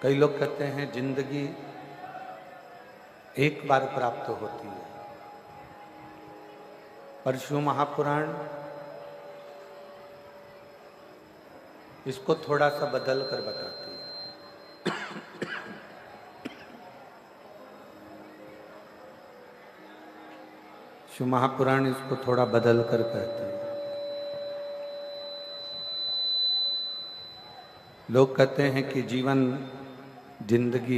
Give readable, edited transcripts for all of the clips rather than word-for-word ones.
कई लोग कहते हैं जिंदगी एक बार प्राप्त होती है, पर शिव महापुराण इसको थोड़ा सा बदल कर बताती है। शिव महापुराण इसको थोड़ा बदल कर कहती है। लोग कहते हैं कि जीवन जिंदगी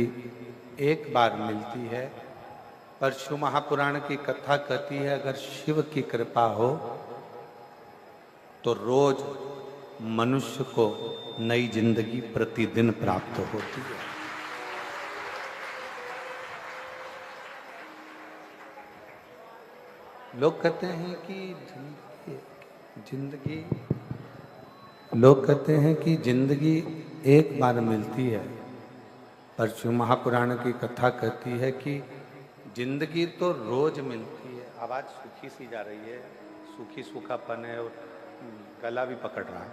एक बार मिलती है, पर शिव महापुराण की कथा कहती है अगर शिव की कृपा हो तो रोज मनुष्य को नई जिंदगी प्रतिदिन प्राप्त होती है। लोग कहते हैं कि जिंदगी एक बार मिलती है, पर शिव महापुराण की कथा कहती है कि जिंदगी तो रोज मिलती है। आवाज सूखी सी जा रही है, सूखी सूखापन है और गला भी पकड़ रहा है।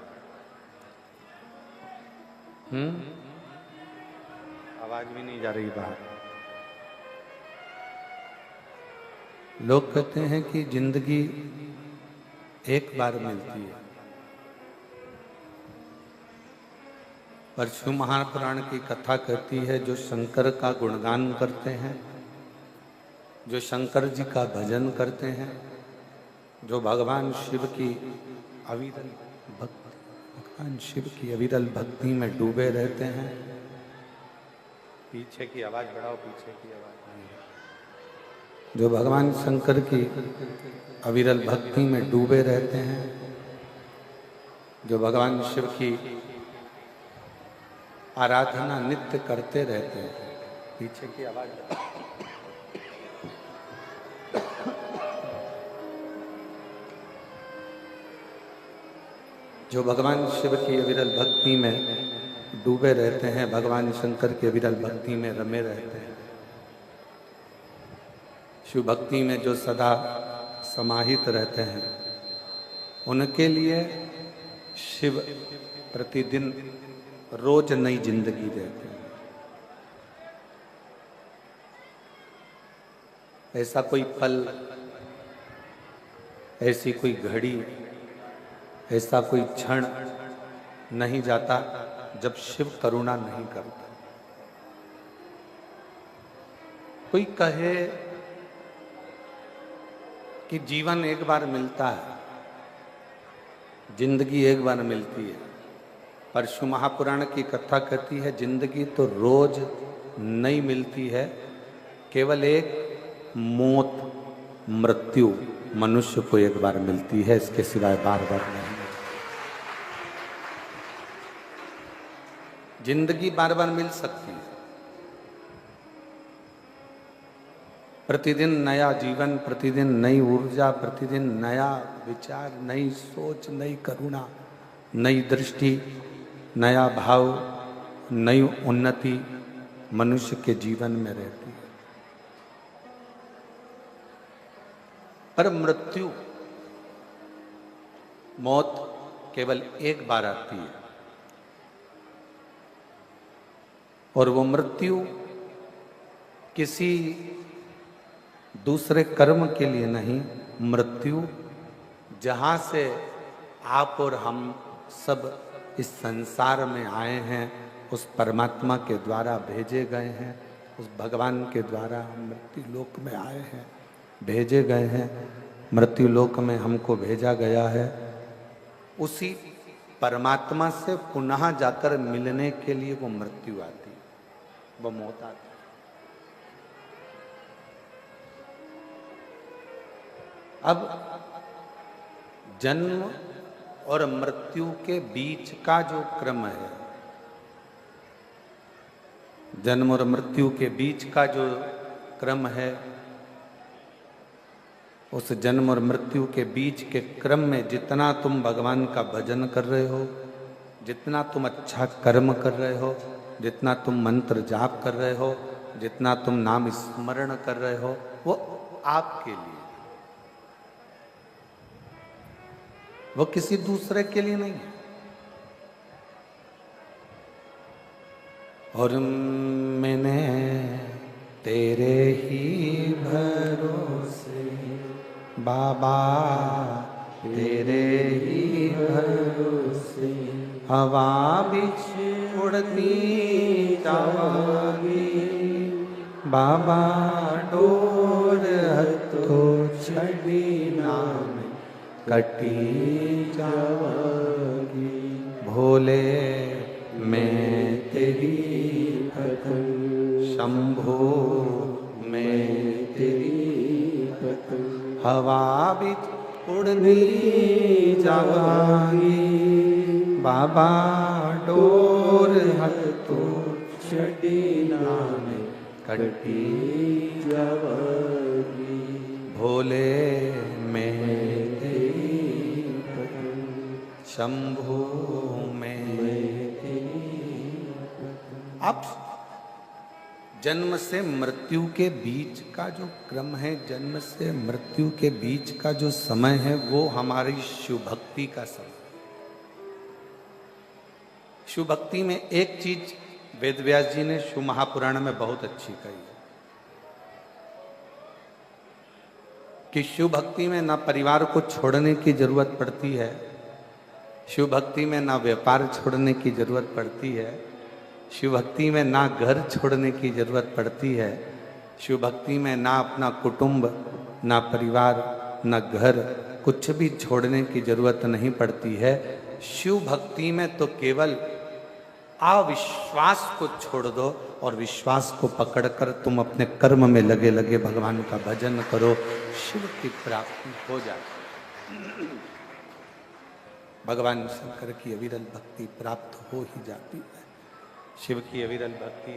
आवाज भी नहीं जा रही बाहर। लोग कहते हैं कि जिंदगी एक बार मिलती है, पर शिव महापुराण की कथा कहती है जो शंकर का गुणगान करते हैं, जो शंकर जी का भजन करते हैं, जो भगवान शिव की अविरल भक्ति में डूबे रहते हैं। पीछे की आवाज बढ़ाओ, पीछे की आवाज नहीं। जो भगवान शंकर की अविरल भक्ति में डूबे रहते हैं, जो भगवान शिव की आराधना नित्य करते रहते हैं। पीछे की आवाज जो भगवान शिव की अविरल भक्ति में डूबे रहते हैं, भगवान शंकर की अविरल भक्ति में रमे रहते हैं, शिव भक्ति में जो सदा समाहित रहते हैं, उनके लिए शिव प्रतिदिन रोज नई जिंदगी देते हैं। ऐसा कोई पल, ऐसी कोई घड़ी, ऐसा कोई क्षण नहीं जाता जब शिव करुणा नहीं करता। कोई कहे कि जीवन एक बार मिलता है, जिंदगी एक बार मिलती है, पर शिव महापुराण की कथा कहती है जिंदगी तो रोज नई मिलती है, केवल एक मौत, मृत्यु मनुष्य को एक बार मिलती है, इसके सिवाय बार बार नहीं। जिंदगी बार बार मिल सकती है, प्रतिदिन नया जीवन, प्रतिदिन नई ऊर्जा, प्रतिदिन नया विचार, नई सोच, नई करुणा, नई दृष्टि, नया भाव, नई उन्नति मनुष्य के जीवन में रहती है। पर मृत्यु, मौत केवल एक बार आती है, और वो मृत्यु किसी दूसरे कर्म के लिए नहीं, मृत्यु जहां से आप और हम सब इस संसार में आए हैं, उस परमात्मा के द्वारा भेजे गए हैं, उस भगवान के द्वारा हम मृत्यु लोक में आए हैं, भेजे गए हैं, मृत्यु लोक में हमको भेजा गया है। उसी परमात्मा से पुनः जाकर मिलने के लिए वो मृत्यु आती है, वो मौत आती है। अब जन्म और मृत्यु के बीच का जो क्रम है, जन्म और मृत्यु के बीच का जो क्रम है, उस जन्म और मृत्यु के बीच के क्रम में जितना तुम भगवान का भजन कर रहे हो, जितना तुम अच्छा कर्म कर रहे हो, जितना तुम मंत्र जाप कर रहे हो, जितना तुम नाम स्मरण कर रहे हो, वो आपके लिए, वो किसी दूसरे के लिए नहीं है। और मैंने तेरे ही भरोसे बाबा, तेरे ही भरोसे हवा बिछ उड़ती जावांगी बाबा, डोर हथो छड़ी नाम कटी जावांगी। भोले मैं तेरी पतंग, शंभो मैं तेरी पतंग, हवा बिच उड़ती जावांगी बाबा, डोर हथो छड़ी नाम कटी जावांगी। भोले मैं तेरी पतंग, शंभो मैं तेरी पतंग। अब जन्म से मृत्यु के बीच का जो क्रम है, जन्म से मृत्यु के बीच का जो समय है, वो हमारी शिव भक्ति का समय। शिव भक्ति में एक चीज वेद व्यास जी ने शिव महापुराण में बहुत अच्छी कही है कि शिव भक्ति में ना परिवार को छोड़ने की जरूरत पड़ती है, शिव भक्ति में ना व्यापार छोड़ने की जरूरत पड़ती है, शिव भक्ति में ना घर छोड़ने की जरूरत पड़ती है, शिव भक्ति में ना अपना कुटुंब, ना परिवार, ना घर, कुछ भी छोड़ने की जरूरत नहीं पड़ती है। शिव भक्ति में तो केवल अविश्वास को छोड़ दो और विश्वास को पकड़कर तुम अपने कर्म में लगे लगे भगवान का भजन करो, शिव की प्राप्ति हो जाती। भगवान शंकर की अविरल भक्ति प्राप्त हो ही जाती है, शिव की अविरल भक्ति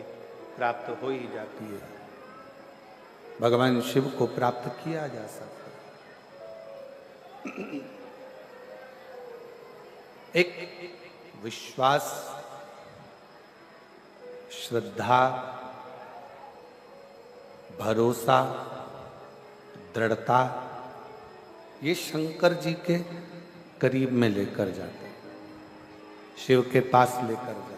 प्राप्त हो ही जाती है। भगवान शिव को प्राप्त किया जा सकता है। एक विश्वास, श्रद्धा, भरोसा, दृढ़ता, ये शंकर जी के करीब में लेकर जाते, शिव के पास लेकर जाते।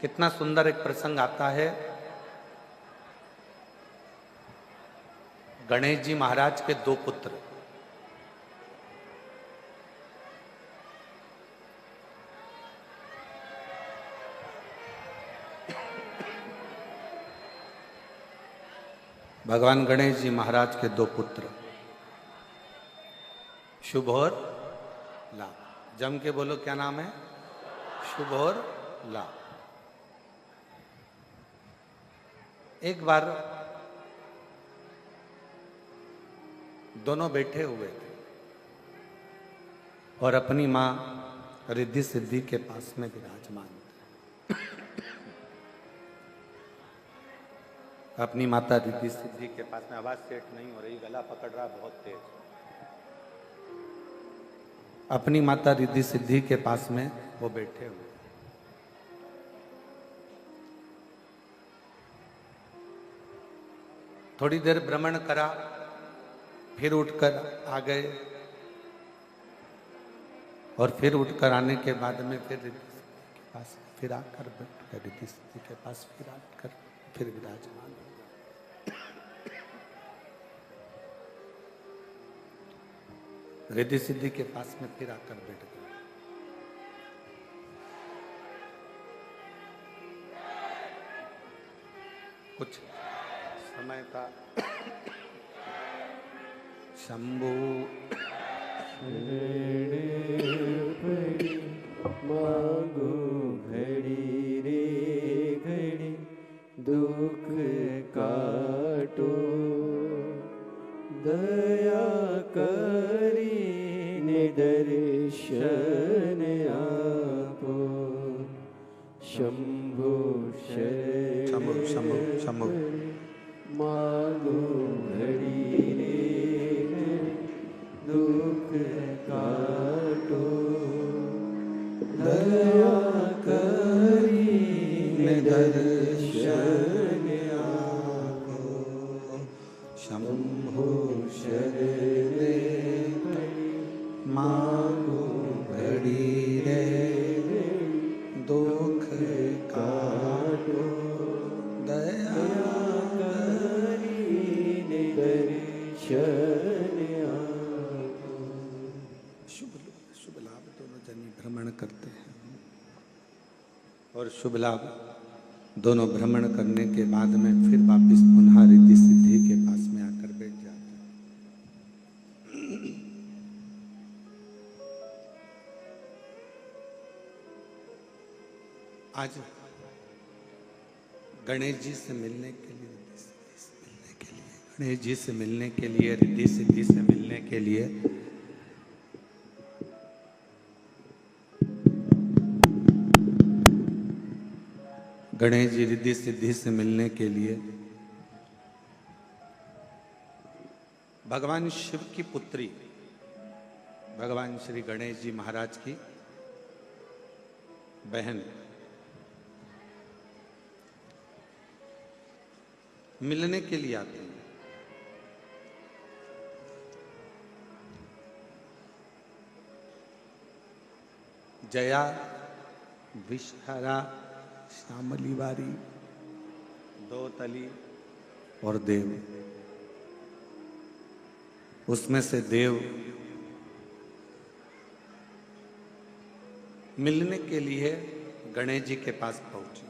कितना सुंदर एक प्रसंग आता है। गणेश जी महाराज के दो पुत्र, भगवान गणेश जी महाराज के दो पुत्र, शुभ और लाभ। जम के बोलो क्या नाम है? शुभ और लाभ। एक बार दोनों बैठे हुए थे और अपनी मां रिद्धि सिद्धि के पास में विराजमान थे। अपनी माता रिद्धि सिद्धि के पास में, आवाज सेट नहीं हो रही, गला पकड़ रहा बहुत तेज। अपनी माता रिद्धि सिद्धि के पास में वो बैठे हुए। थोड़ी देर भ्रमण करा, फिर उठकर आ गए और फिर उठकर आने के बाद में फिर रिद्धि सिद्धि के पास फिर आकर बैठ गए, रिद्धि सिद्धि के पास फिर आकर फिर विराजमान हो गए। रिद्धि सिद्धि के पास में फिर आकर बैठ गए। कुछ समय था। शंभू मांगो घड़ी रे घड़ी, दुख काटो, दया करी निदर्शन आपो। शंभो शंभु शंभु शंभु मांगो घड़ी रे घड़ी, दुख काटो, दया करी निदर्शन आपो। शंभु शरणे मांगो घड़ी और शुभ लाभ दोनों भ्रमण करने के बाद में फिर वापिस पुनः रिद्धि सिद्धि के पास में आकर बैठ जाते हैं। आज गणेश जी से मिलने के लिए, गणेश जी से मिलने के लिए, रिद्धि सिद्धि से मिलने के लिए गणेश जी रिद्धि सिद्धि से मिलने के लिए भगवान शिव की पुत्री भगवान श्री गणेश जी महाराज की बहन मिलने के लिए आते हैं। जया, विषहरा, श्यामली वारी, दोतली और देव। उसमें से देव मिलने के लिए गणेश जी के पास पहुंचे।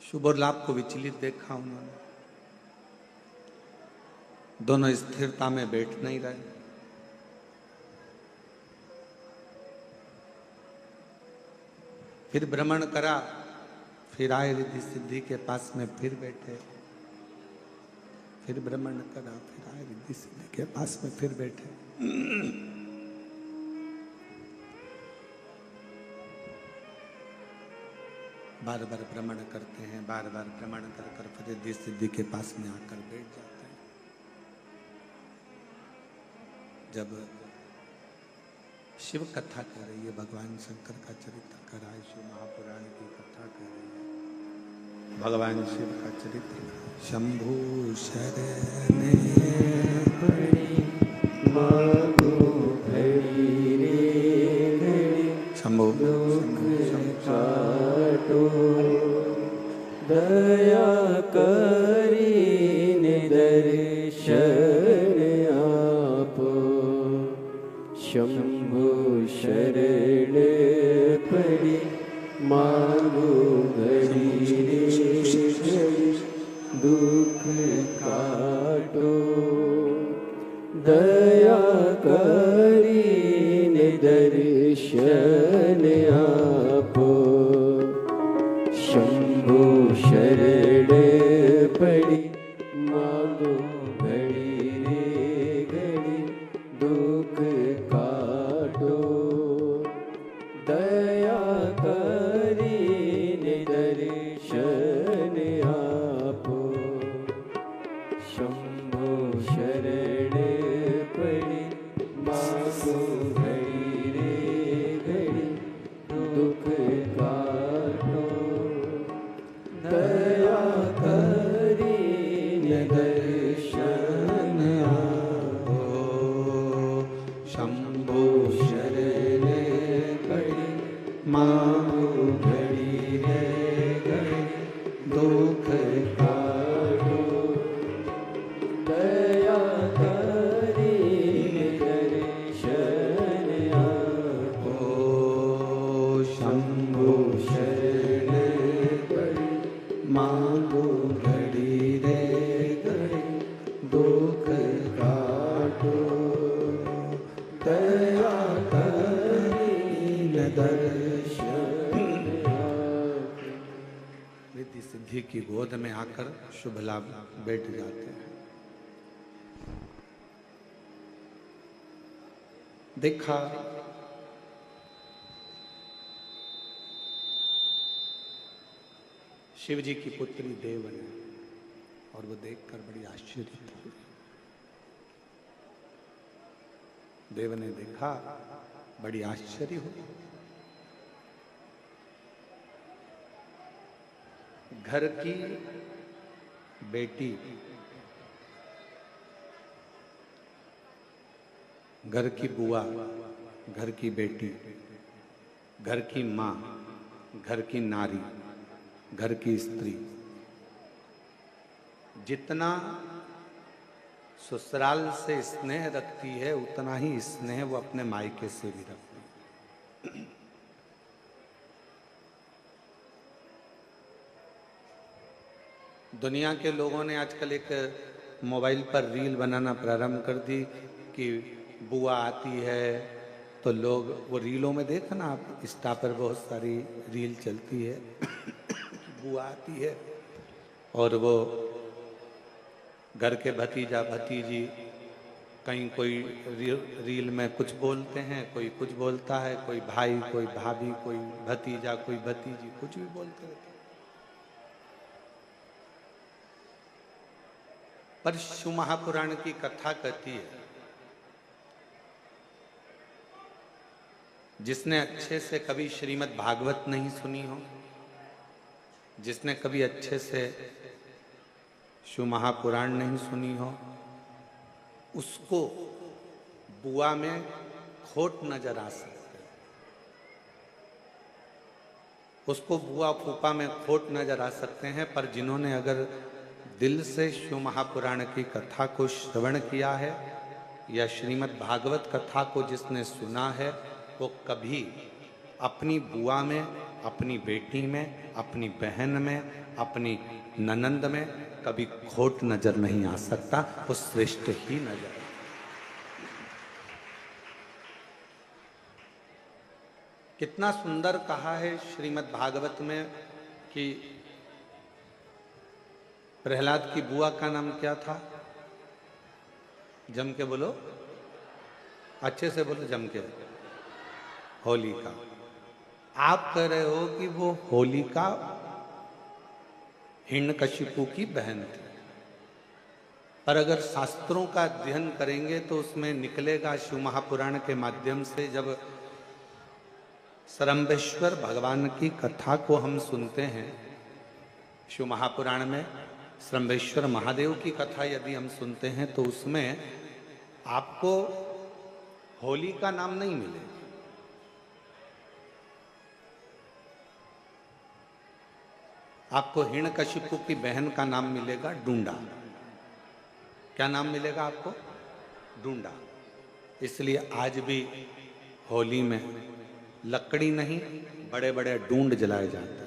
शुभ और लाभ को विचलित देखा उन्होंने। दोनों स्थिरता में बैठ नहीं रहे। फिर भ्रमण करा, फिर आए रिद्धि सिद्धि के पास में, फिर बैठे, फिर भ्रमण करा, फिर आए रिद्धि सिद्धि के पास में, फिर बैठे। बार बार भ्रमण करते हैं, बार बार भ्रमण कर कर फिर रिद्धि सिद्धि के पास में आकर बैठ जाते हैं। जब शिव कथा कह रही है, भगवान शंकर का चरित्र कर रहा है, शिव महापुराण की कथा कर रही है, भगवान शिव का चरित्र। शंभु शरण पड़ी मांगो घड़ी रे घड़ी, शंभु काटो दया करी दर्शन आपो। शंभु शरण पड़ी मांगो घड़ी रे घड़ी, दुख काटो दया करी दर्शन आपो। शंभु शरण पड़ी मांगो घड़ी रे घड़ी, दुख काटो दया करी दर्शन आपो। शंभु शरण पड़ी मांगो घड़ी रे घड़ी, दुख काटो दया करी दर्शन आपो। शंभु शरण पड़ी मांगो घड़ी रे घड़ी, दुख काटो दया करी दर्शन आपो। शंभु शरण पड़ी मांगो घड़ी रे घड़ी, दुख काटो दया करी दर्शन आपो। रिद्धि सिद्धि की गोद में आकर शुभ लाभ बैठ जाते हैं। देखा शिव जी की पुत्री देव ने, और वो देखकर बड़ी आश्चर्य हुई। देव ने देखा, बड़ी आश्चर्य हुई। घर की बेटी, घर की बुआ, घर की बेटी, घर की माँ, घर की नारी, घर की स्त्री, जितना ससुराल से स्नेह रखती है, उतना ही स्नेह वो अपने मायके से भी रखती है। दुनिया के लोगों ने आजकल एक मोबाइल पर रील बनाना प्रारंभ कर दी कि बुआ आती है, तो लोग वो रीलों में देखना आप, इंस्टा पर बहुत सारी रील चलती है कि बुआ आती है और वो घर के भतीजा भतीजी कहीं कोई रील में कुछ बोलते हैं, कोई कुछ बोलता है, कोई भाई कोई भाभी कोई भतीजा कोई भतीजी कुछ भी बोलते रहते हैं। पर शिव महापुराण की कथा कहती है, जिसने अच्छे से कभी श्रीमद् भागवत नहीं सुनी हो, जिसने कभी अच्छे से शिव महापुराण नहीं सुनी हो, उसको बुआ में खोट नजर आ सकते, उसको बुआ फूफा में खोट नजर आ सकते हैं। पर जिन्होंने अगर दिल से शिव महापुराण की कथा को श्रवण किया है या श्रीमद् भागवत कथा को जिसने सुना है, वो कभी अपनी बुआ में, अपनी बेटी में, अपनी बहन में, अपनी ननंद में कभी खोट नजर नहीं आ सकता, वो श्रेष्ठ ही नजर। कितना सुंदर कहा है श्रीमद् भागवत में कि प्रहलाद की बुआ का नाम क्या था? जम के बोलो, अच्छे से बोलो, जम के। होलिका। आप कह रहे हो कि वो होलिका हिरण्यकशिपु की बहन थी, पर अगर शास्त्रों का अध्ययन करेंगे तो उसमें निकलेगा शिव महापुराण के माध्यम से, जब सरम्बेश्वर भगवान की कथा को हम सुनते हैं, शिव महापुराण में सरम्बेश्वर महादेव की कथा यदि हम सुनते हैं तो उसमें आपको होली का नाम नहीं मिलेगा, आपको हिरण्यकशिपु की बहन का नाम मिलेगा डूंडा। क्या नाम मिलेगा आपको? डूंडा। इसलिए आज भी होली में लकड़ी नहीं, बड़े बड़े डूंड जलाए जाते हैं,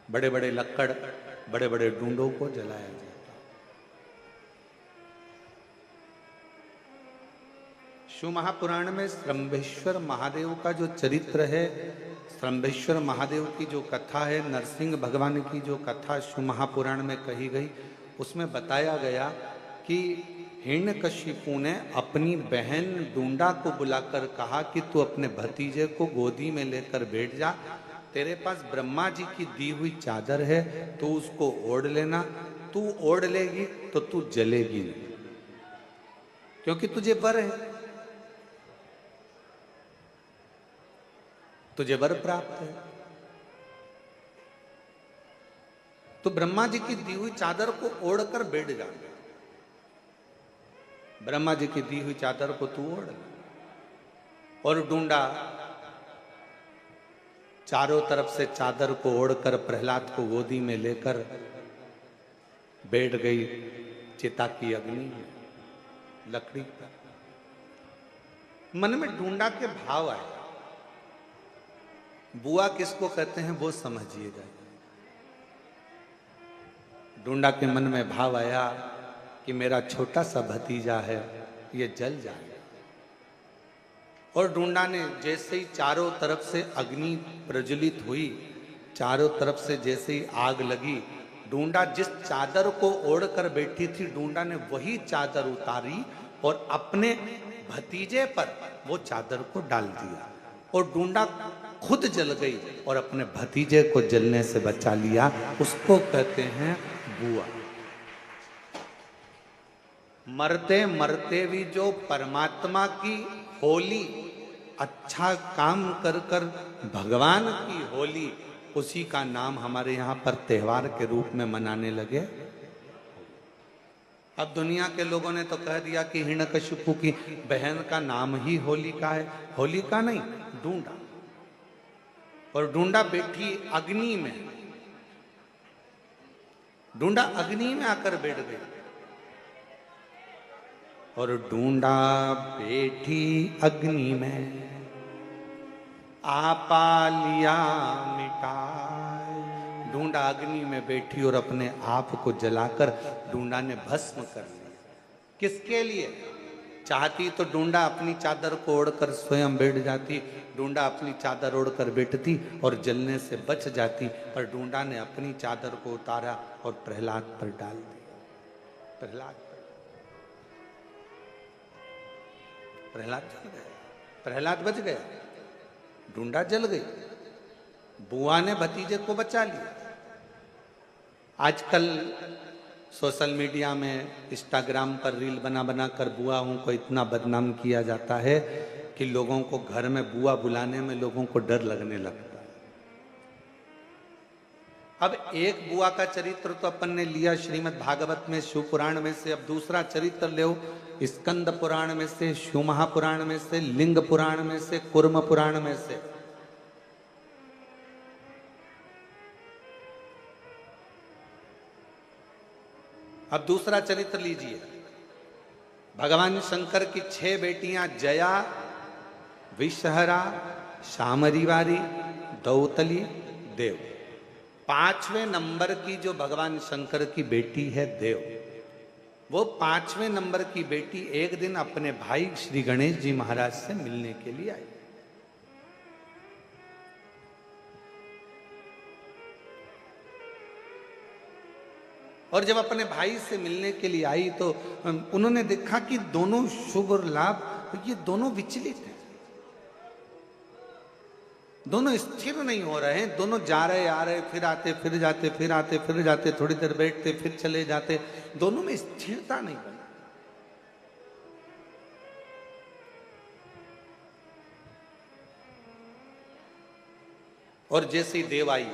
बड़े बड़े लक्कड़, बड़े बड़े डूंडों को जलाया जाता है। शिव महापुराण में सरम्बेश्वर महादेव का जो चरित्र है, सरम्बेश्वर महादेव की जो कथा है, नरसिंह भगवान की जो कथा शिव महापुराण में कही गई, उसमें बताया गया कि हिरण्यकशिपु ने अपनी बहन डूंडा को बुलाकर कहा कि तू अपने भतीजे को गोदी में लेकर बैठ जा, तेरे पास ब्रह्मा जी की दी हुई चादर है, तू उसको ओढ़ लेना, तू ओढ़ लेगी तो तू जलेगी नहीं, क्योंकि तुझे वर है, तुझे वर प्राप्त है। तो ब्रह्मा जी की दी हुई चादर को ओढ़कर बैठ जा, ब्रह्मा जी की दी हुई चादर को तू ओढ़। और डूंडा चारों तरफ से चादर को ओढ़कर प्रहलाद को गोदी में लेकर बैठ गई चिता की अग्नि में, लकड़ी पर। मन में डूंडा के भाव आए। बुआ किसको कहते हैं वो समझिएगा। डूंडा के मन में भाव आया कि मेरा छोटा सा भतीजा है, ये जल जाए। और डूंडा ने जैसे ही चारों तरफ से अग्नि प्रज्वलित हुई, चारों तरफ से जैसे ही आग लगी, डूंडा जिस चादर को ओढ़कर बैठी थी, डूंडा ने वही चादर उतारी और अपने भतीजे पर वो चादर को डाल दिया, और डूंडा खुद जल गई और अपने भतीजे को जलने से बचा लिया। उसको कहते हैं बुआ। मरते मरते भी जो परमात्मा की होली, अच्छा काम कर कर भगवान की होली, उसी का नाम हमारे यहाँ पर त्योहार के रूप में मनाने लगे। अब दुनिया के लोगों ने तो कह दिया कि हिरण्यकशिपु की बहन का नाम ही होलिका है। होलिका नहीं, डूंडा। और डूंडा बैठी अग्नि में, डूंडा अग्नि में आकर बैठ गई। और ढूंढा बैठी अग्नि में, आपा लिया मिटाए। ढूंढा अग्नि में बैठी और अपने आप को जलाकर ढूंढा ने भस्म कर लिया। किसके लिए? चाहती तो ढूंढा अपनी चादर को ओढ़कर स्वयं बैठ जाती, ढूंढा अपनी चादर ओढ़कर बैठती और जलने से बच जाती, पर ढूंढा ने अपनी चादर को उतारा और प्रहलाद पर डाल दिया। प्रहलाद जल गया, प्रहलाद बच गया, ढूंढा जल गई। बुआ ने भतीजे को बचा लिया। आजकल सोशल मीडिया में, इंस्टाग्राम पर रील बना बना कर बुआओं को इतना बदनाम किया जाता है कि लोगों को घर में बुआ बुलाने में लोगों को डर लगने लगता है। अब एक बुआ का चरित्र तो अपन ने लिया श्रीमद् भागवत में, शिव पुराण में से। अब दूसरा चरित्र लो स्कंद पुराण में से, शिव महापुराण में से, लिंग पुराण में से, कुर्म पुराण में से। अब दूसरा चरित्र लीजिए। भगवान शंकर की 6 बेटियां जया, विषहरा, शामरीवारी, दौतली, देव। 5वें नंबर की जो भगवान शंकर की बेटी है देव, वो 5वें नंबर की बेटी एक दिन अपने भाई श्री गणेश जी महाराज से मिलने के लिए आई। और जब अपने भाई से मिलने के लिए आई तो उन्होंने देखा कि दोनों शुभ और लाभ ये दोनों विचलित हैं, दोनों स्थिर नहीं हो रहे हैं, दोनों जा रहे आ रहे, फिर आते फिर जाते, फिर आते फिर जाते, थोड़ी देर बैठते फिर चले जाते, दोनों में स्थिरता नहीं बनी। और जैसे ही देव आई,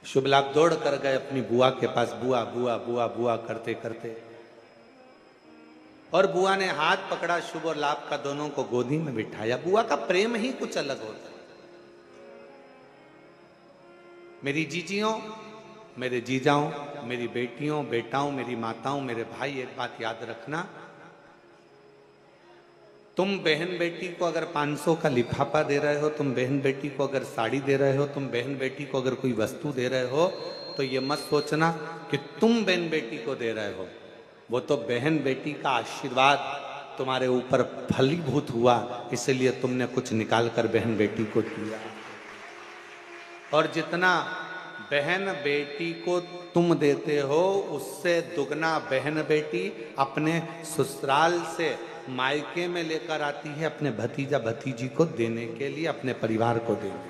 शुभ लाभ दौड़ कर गए अपनी बुआ के पास, बुआ बुआ बुआ बुआ करते करते, और बुआ ने हाथ पकड़ा शुभ और लाभ का, दोनों को गोदी में बिठाया। बुआ का प्रेम ही कुछ अलग होता है। मेरी जीजियों, मेरे जीजाओं, मेरी बेटियों, बेटाओं, मेरी माताओं, मेरे भाई, एक बात याद रखना, तुम बहन बेटी को अगर 500 का लिफाफा दे रहे हो, तुम बहन बेटी को अगर साड़ी दे रहे हो, तुम बहन बेटी को अगर कोई वस्तु दे रहे हो, तो ये मत सोचना कि तुम बहन बेटी को दे रहे हो, वो तो बहन बेटी का आशीर्वाद तुम्हारे ऊपर फलीभूत हुआ, इसलिए तुमने कुछ निकाल कर बहन बेटी को दिया। और जितना बहन बेटी को तुम देते हो, उससे दुगना बहन बेटी अपने ससुराल से मायके में लेकर आती है अपने भतीजा भतीजी को देने के लिए, अपने परिवार को देने।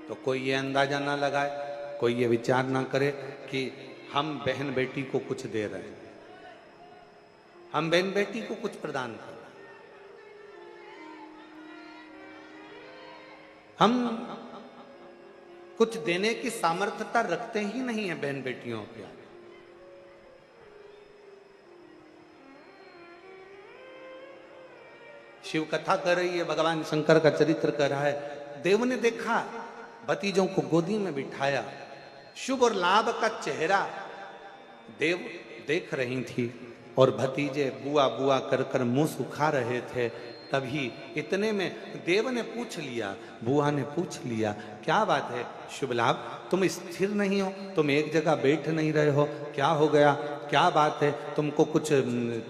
तो कोई ये अंदाजा ना लगाए, कोई ये विचार ना करे कि हम बहन बेटी को कुछ दे रहे हैं, हम बहन बेटी को कुछ प्रदान कर रहे हैं। हम कुछ देने की सामर्थ्यता रखते ही नहीं है बहन बेटियों के आगे। शिव कथा कर रही है, भगवान शंकर का चरित्र कर रहा है। देव ने देखा, भतीजों को गोदी में बिठाया, शुभ और लाभ का चेहरा देव देख रही थी, और भतीजे बुआ बुआ कर कर मुंह सुखा रहे थे। तभी इतने में देव ने पूछ लिया, बुआ ने पूछ लिया, क्या बात है शुभ लाभ, तुम स्थिर नहीं हो, तुम एक जगह बैठ नहीं रहे हो, क्या हो गया, क्या बात है, तुमको कुछ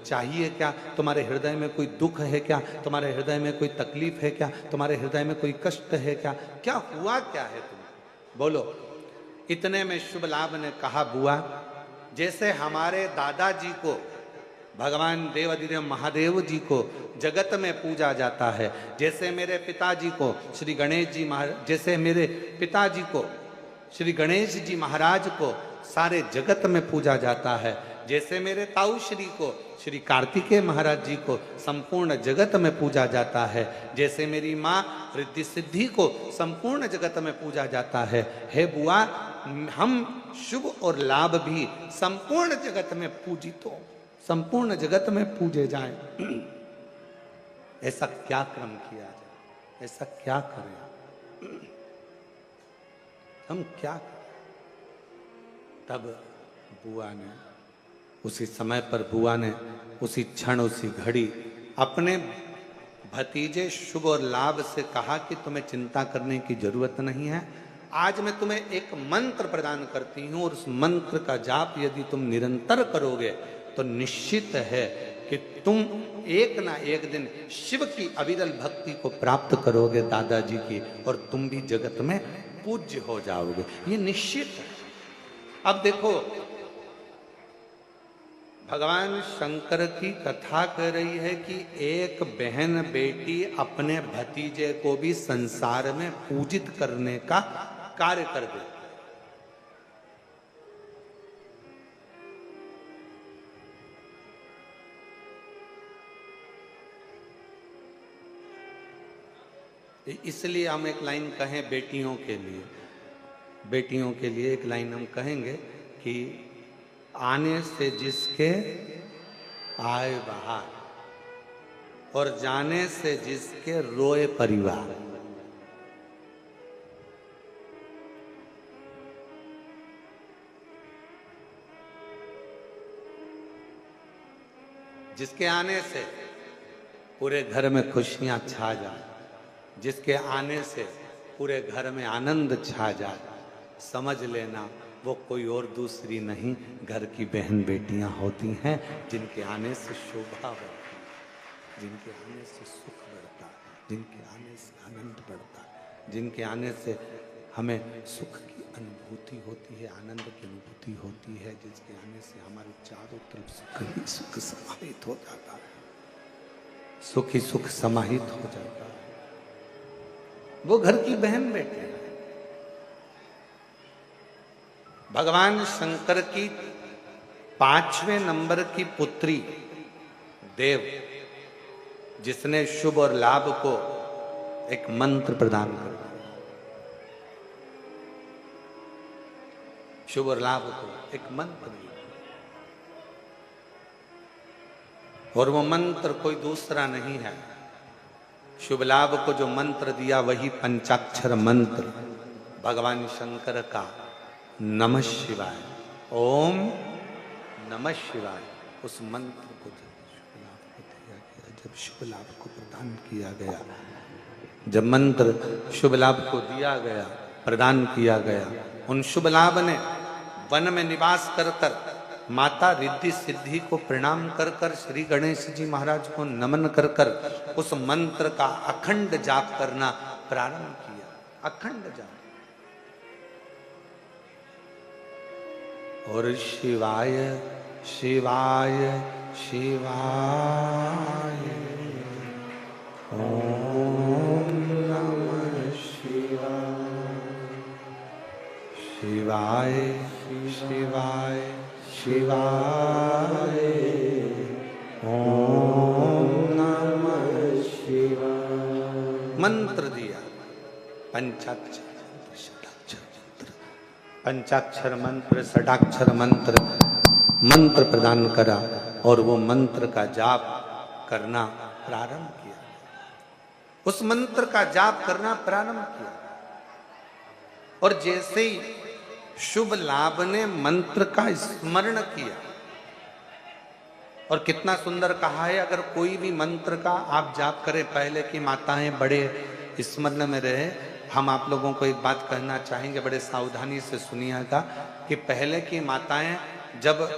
चाहिए क्या, तुम्हारे हृदय में कोई दुख है क्या, तुम्हारे हृदय में कोई तकलीफ है क्या, तुम्हारे हृदय में कोई कष्ट है क्या, क्या हुआ क्या है तुम्हें, बोलो। इतने में शुभ लाभ ने कहा, बुआ, जैसे हमारे दादाजी को, भगवान देवाधिदेव महादेव जी को जगत में पूजा जाता है, जैसे मेरे पिताजी को श्री गणेश जी महाराज, जैसे मेरे पिताजी को श्री गणेश जी महाराज को सारे जगत में पूजा जाता है, जैसे मेरे ताऊ श्री को श्री कार्तिकेय महाराज जी को संपूर्ण जगत में पूजा जाता है, जैसे मेरी माँ रिद्धि सिद्धि को संपूर्ण जगत में पूजा जाता है, हे बुआ, हम शुभ और लाभ भी संपूर्ण जगत में पूजित हो, संपूर्ण जगत में पूजे जाएं। ऐसा क्या क्रम किया जाए, ऐसा क्या करें, हम क्या करें। तब बुआ ने उसी समय पर बुआ ने उसी क्षण उसी घड़ी अपने भतीजे शुभ और लाभ से कहा कि तुम्हें चिंता करने की जरूरत नहीं है। आज मैं तुम्हें एक मंत्र प्रदान करती हूं और उस मंत्र का जाप यदि तुम निरंतर करोगे तो निश्चित है कि तुम एक ना एक दिन शिव की अविरल भक्ति को प्राप्त करोगे दादाजी की, और तुम भी जगत में पूज्य हो जाओगे, ये निश्चित है। अब देखो, भगवान शंकर की कथा कह रही है कि एक बहन बेटी अपने भतीजे को भी संसार में पूजित करने का कार्य कर दे। इसलिए हम एक लाइन कहें बेटियों के लिए, बेटियों के लिए एक लाइन हम कहेंगे कि आने से जिसके आए बाहर और जाने से जिसके रोए परिवार। जिसके आने से पूरे घर में खुशियां छा जाए, जिसके आने से पूरे घर में आनंद छा जाए, समझ लेना वो कोई और दूसरी नहीं, घर की बहन बेटियां होती हैं जिनके आने से शोभा बढ़ती है, जिनके आने से सुख बढ़ता है, जिनके आने से आनंद बढ़ता है, जिनके आने से हमें सुख की अनुभूति होती है, आनंद की अनुभूति होती है, जिसके आने से हमारे चारों तरफ सुख ही सुख समाहित हो जाता है, सुख ही सुख समाहित हो जाता है। वो घर की बहन बेटे हैं। भगवान शंकर की 5वें नंबर की पुत्री देव, जिसने शुभ और लाभ को एक मंत्र प्रदान कर दिया, शुभ और लाभ को एक मंत्र दिया, और वो मंत्र कोई दूसरा नहीं है। शुभ लाभ को जो मंत्र दिया वही पंचाक्षर मंत्र भगवान शंकर का नमः शिवाय, ओम नमः शिवाय। उस मंत्र को जब शुभ लाभ को प्रदान किया गया, जब मंत्र शुभ लाभ को दिया गया, प्रदान किया गया, उन शुभ लाभ ने वन में निवास कर कर माता रिद्धि सिद्धि को प्रणाम कर कर श्री गणेश जी महाराज को नमन कर कर उस मंत्र का अखंड जाप करना प्रारंभ किया। अखंड जाप। और शिवाय शिवाय शिवाय ओम नमः शिवाय शिवाय शिवाय शिवाय ओम नमः शिवाय। मंत्र दिया, पंचाक्षर पंचाक्षर मंत्र, षडाक्षर मंत्र, मंत्र प्रदान करा और वो मंत्र का जाप करना प्रारंभ किया। उस मंत्र का जाप करना प्रारंभ किया और जैसे ही शुभ लाभ ने मंत्र का स्मरण किया, और कितना सुंदर कहा है, अगर कोई भी मंत्र का आप जाप करें, पहले की माताएं बड़े स्मरण में रहे। हम आप लोगों को एक बात कहना चाहेंगे, बड़े सावधानी से सुनिएगा कि पहले की माताएं जब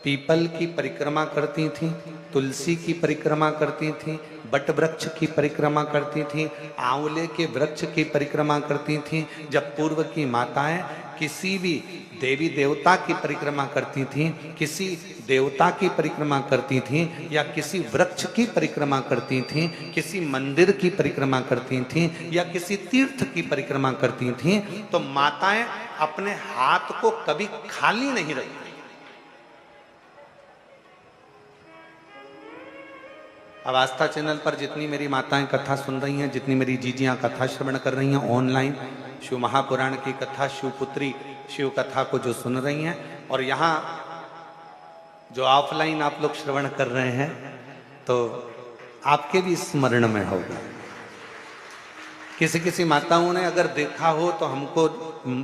पीपल की परिक्रमा करती थीं, तुलसी की परिक्रमा करती थीं, बट वृक्ष की परिक्रमा करती थीं, आंवले के वृक्ष की परिक्रमा करती थीं, जब पूर्व की माताएं किसी भी देवी देवता की परिक्रमा करती थीं, किसी देवता की परिक्रमा करती थीं, या किसी वृक्ष की परिक्रमा करती थीं, किसी मंदिर की परिक्रमा करती थीं, या किसी तीर्थ की परिक्रमा करती थीं, तो माताएं अपने हाथ को कभी खाली नहीं रखती। अब आस्था चैनल पर जितनी मेरी माताएं कथा सुन रही हैं, जितनी मेरी जीजियां कथा श्रवण कर रही हैं ऑनलाइन, शिव महापुराण की कथा, शिवपुत्री शिव कथा को जो सुन रही हैं, और यहाँ जो ऑफलाइन आप लोग श्रवण कर रहे हैं, तो आपके भी स्मरण में होगा। किसी किसी माताओं ने अगर देखा हो तो हमको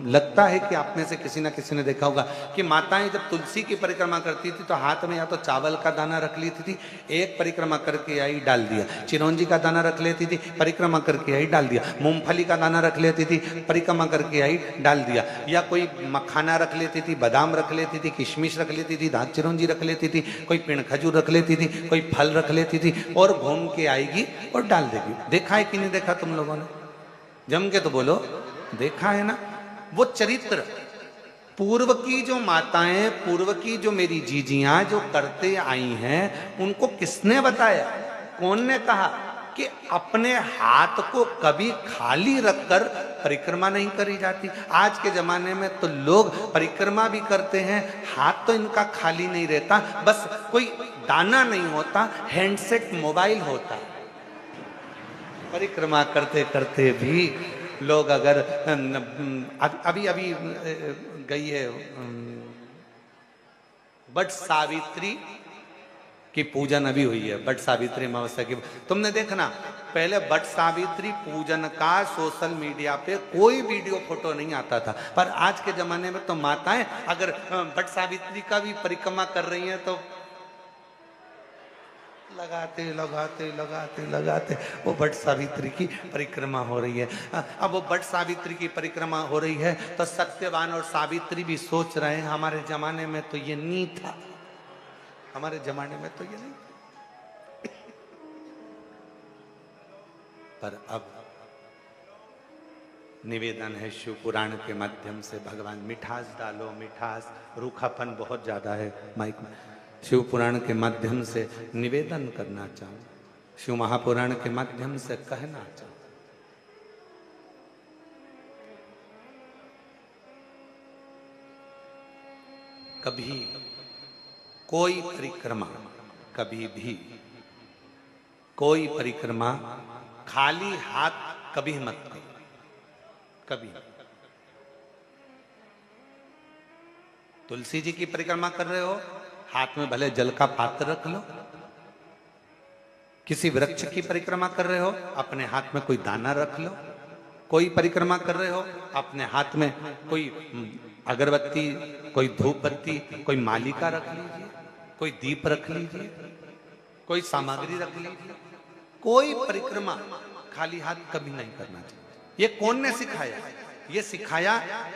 लगता है कि आप में से किसी ना किसी ने देखा होगा कि माताएं जब तुलसी की परिक्रमा करती थी तो हाथ में या तो चावल का दाना रख लेती थी, एक परिक्रमा करके आई डाल दिया, चिरौंजी का दाना रख लेती थी, परिक्रमा करके आई डाल दिया, मूंगफली का दाना रख लेती थी, परिक्रमा करके आई डाल दिया, या कोई मखाना रख लेती थी, बादाम रख लेती थी, किशमिश रख लेती थी, दाग चिरौंजी रख लेती थी, कोई पिंड खजूर रख लेती थी, कोई फल रख लेती थी और घूम के आएगी और डाल देगी। देखा है कि नहीं देखा तुम लोगों ने? जम के तो बोलो, देखा है ना? वो चरित्र पूर्व की जो माताएं, पूर्व की जो मेरी जीजियां जो करते आई हैं, उनको किसने बताया? कौन ने कहा कि अपने हाथ को कभी खाली रखकर परिक्रमा नहीं करी जाती? आज के जमाने में तो लोग परिक्रमा भी करते हैं, हाथ तो इनका खाली नहीं रहता, बस कोई दाना नहीं होता, हैंडसेट मोबाइल होता। परिक्रमा करते करते भी लोग अगर अभी अभी गई है बट सावित्री की पूजन अभी हुई है, बट सावित्री अमावस्या की। तुमने देखना पहले बट सावित्री पूजन का सोशल मीडिया पे कोई वीडियो फोटो नहीं आता था, पर आज के जमाने में तो माताएं अगर बट सावित्री का भी परिक्रमा कर रही हैं तो लगाते लगाते लगाते लगाते वो बट सावित्री की परिक्रमा हो रही है। अब वो बट सावित्री की परिक्रमा हो रही है तो सत्यवान और सावित्री भी सोच रहे हैं हमारे जमाने में तो ये नहीं था, हमारे जमाने में तो ये नहीं था। पर अब निवेदन है शिव पुराण के माध्यम से, भगवान मिठास डालो, मिठास, रूखापन बहुत ज्यादा है माइक में। शिव पुराण के माध्यम से निवेदन करना चाहूं, शिव महापुराण के माध्यम से कहना चाहूं, कभी कोई परिक्रमा, कभी भी कोई परिक्रमा खाली हाथ कभी मत करो, कभी। तुलसी जी की परिक्रमा कर रहे हो, हाथ में भले जल का पात्र रख लो। किसी वृक्ष की परिक्रमा कर रहे हो, अपने हाथ में कोई दाना रख लो। कोई परिक्रमा कर रहे हो, अपने हाथ में कोई अगरबत्ती, कोई धूप बत्ती, कोई मालिका रख लीजिए, कोई दीप रख लीजिए, कोई सामग्री रख लीजिए। कोई परिक्रमा खाली हाथ कभी नहीं करना चाहिए। ये कौन ने सिखाया? ये सिखाया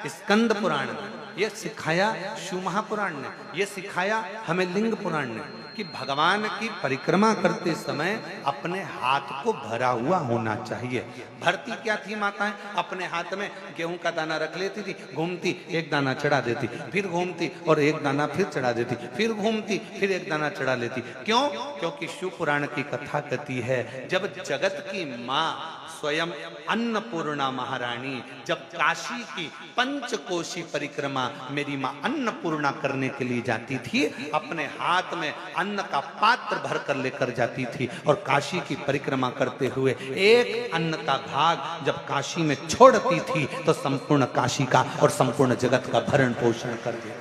स्कंद पुराण ने, ये सिखाया शिव महापुराण ने, ये सिखाया हमें लिंग पुराण ने कि भगवान की परिक्रमा करते समय अपने हाथ को भरा हुआ होना चाहिए। भरती क्या थी माताएं? अपने हाथ में गेहूं का दाना रख लेती थी, घूमती एक दाना चढ़ा देती, फिर घूमती और एक दाना फिर चढ़ा देती, फिर घूमती फिर एक दाना चढ़ा लेती। क्यों? क्योंकि शिव पुराण की कथा कहती है जब जगत की माँ स्वयं अन्नपूर्णा महारानी जब काशी की पंचकोशी परिक्रमा मेरी मां अन्नपूर्णा करने के लिए जाती थी, अपने हाथ में अन्न का पात्र भर कर लेकर जाती थी और काशी की परिक्रमा करते हुए एक अन्न का भाग जब काशी में छोड़ती थी तो संपूर्ण काशी का और संपूर्ण जगत का भरण पोषण कर दिया।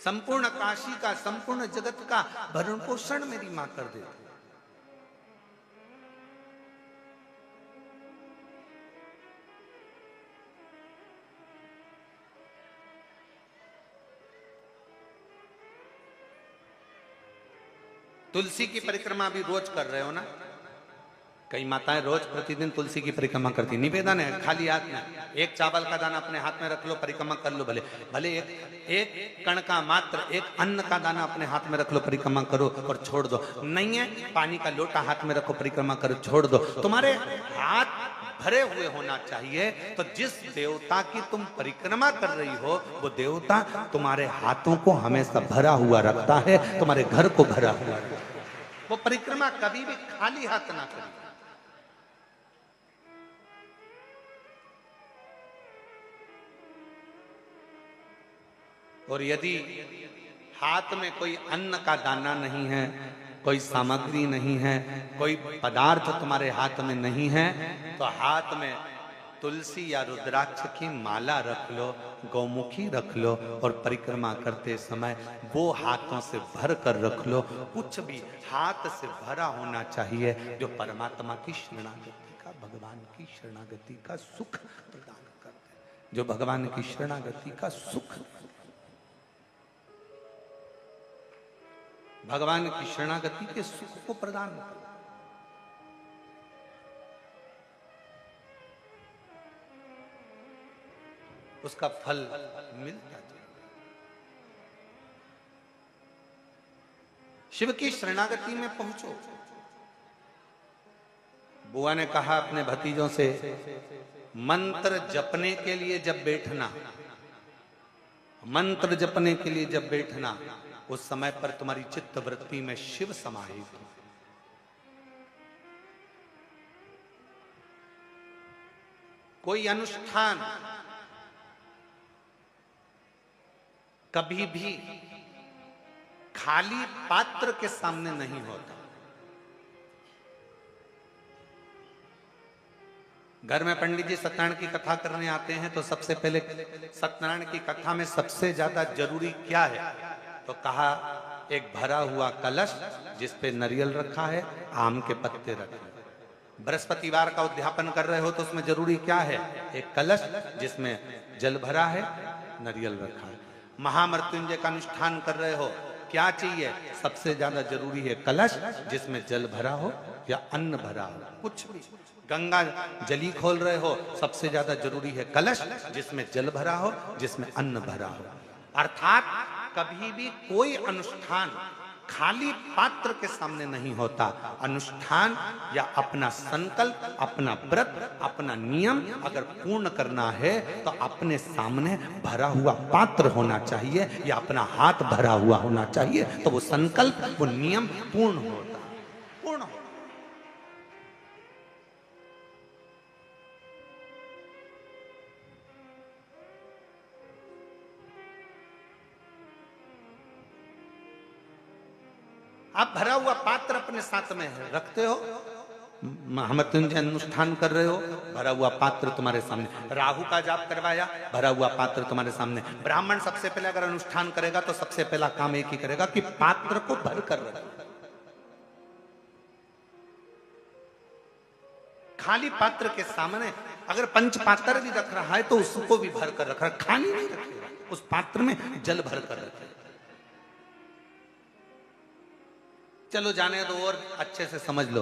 संपूर्ण काशी का, संपूर्ण जगत का भरण पोषण मेरी मां कर देती। तुलसी की परिक्रमा भी रोज कर रहे हो ना? कई माताएं रोज प्रतिदिन तुलसी की परिक्रमा करती। निवेदन है खाली हाथ में एक चावल का दाना अपने हाथ में रख लो, परिक्रमा कर लो। भले भले एक कण का मात्र एक अन्न का दाना अपने हाथ में रख लो, परिक्रमा करो और छोड़ दो। नहीं है पानी का लोटा हाथ में रखो, परिक्रमा करो, छोड़ दो। तुम्हारे हाथ भरे हुए होना चाहिए। तो जिस देवता की तुम परिक्रमा कर रही हो वो देवता तुम्हारे हाथों को हमेशा भरा हुआ रखता है, तुम्हारे घर को भरा हुआ रखता है। वो परिक्रमा कभी भी खाली हाथ ना करे। और यदि हाथ में कोई अन्न का दाना नहीं है, कोई सामग्री नहीं है, कोई पदार्थ तुम्हारे हाथ में नहीं है, तो हाथ में तुलसी या रुद्राक्ष की माला रख लो, गौमुखी रख लो, और परिक्रमा करते समय वो हाथों से भर कर रख लो। कुछ भी हाथ से भरा होना चाहिए जो परमात्मा की शरणागति का, भगवान की शरणागति का सुख प्रदान करते हैं, जो भगवान की शरणागति का सुख, भगवान की शरणागति के सुख को प्रदान करते, उसका फल मिलता है। शिव की शरणागति में पहुंचो। बुआ ने कहा अपने भतीजों से, मंत्र जपने के लिए जब बैठना, मंत्र जपने के लिए जब बैठना, उस समय पर तुम्हारी चित्त वृत्ति में शिव समाहित हो। कोई अनुष्ठान कभी भी खाली पात्र के सामने नहीं होता। घर में पंडित जी सत्यनारायण की कथा करने आते हैं तो सबसे पहले सत्यनारायण की कथा में सबसे ज्यादा जरूरी क्या है, तो कहा एक भरा हुआ कलश जिस पे नारियल रखा है, आम के पत्ते रखे हैं। बृहस्पतिवार का उद्यापन कर रहे हो तो उसमें जरूरी क्या है, एक कलश जिसमें जल भरा है, नारियल रखा है। महामृत्युंजय का अनुष्ठान कर रहे हो, क्या चाहिए, सबसे ज्यादा जरूरी है कलश जिसमें जल भरा हो या अन्न भरा हो, कुछ भी। गंगा जली खोल रहे हो, सबसे ज्यादा जरूरी है कलश जिसमें जल भरा हो, जिसमें अन्न भरा हो। अर्थात कभी भी कोई अनुष्ठान खाली पात्र के सामने नहीं होता। अनुष्ठान या अपना संकल्प, अपना व्रत, अपना नियम अगर पूर्ण करना है तो अपने सामने भरा हुआ पात्र होना चाहिए या अपना हाथ भरा हुआ होना चाहिए, तो वो संकल्प, वो नियम पूर्ण होता, पूर्ण होता। आप भरा हुआ पात्र अपने साथ में रखते हो, महामृत्युंजय अनुष्ठान कर रहे हो, भरा हुआ पात्र तुम्हारे सामने। राहु का जाप करवाया, भरा हुआ पात्र तुम्हारे सामने। ब्राह्मण सबसे पहले अगर अनुष्ठान करेगा तो सबसे पहला काम एक ही करेगा कि पात्र को भर कर रखे। खाली पात्र के सामने अगर पंच पात्र भी रख रहा है तो उसको भी भर कर रख रहा है, खाली नहीं रखेगा, उस पात्र में जल भर कर रखेगा। चलो जाने दो और अच्छे से समझ लो।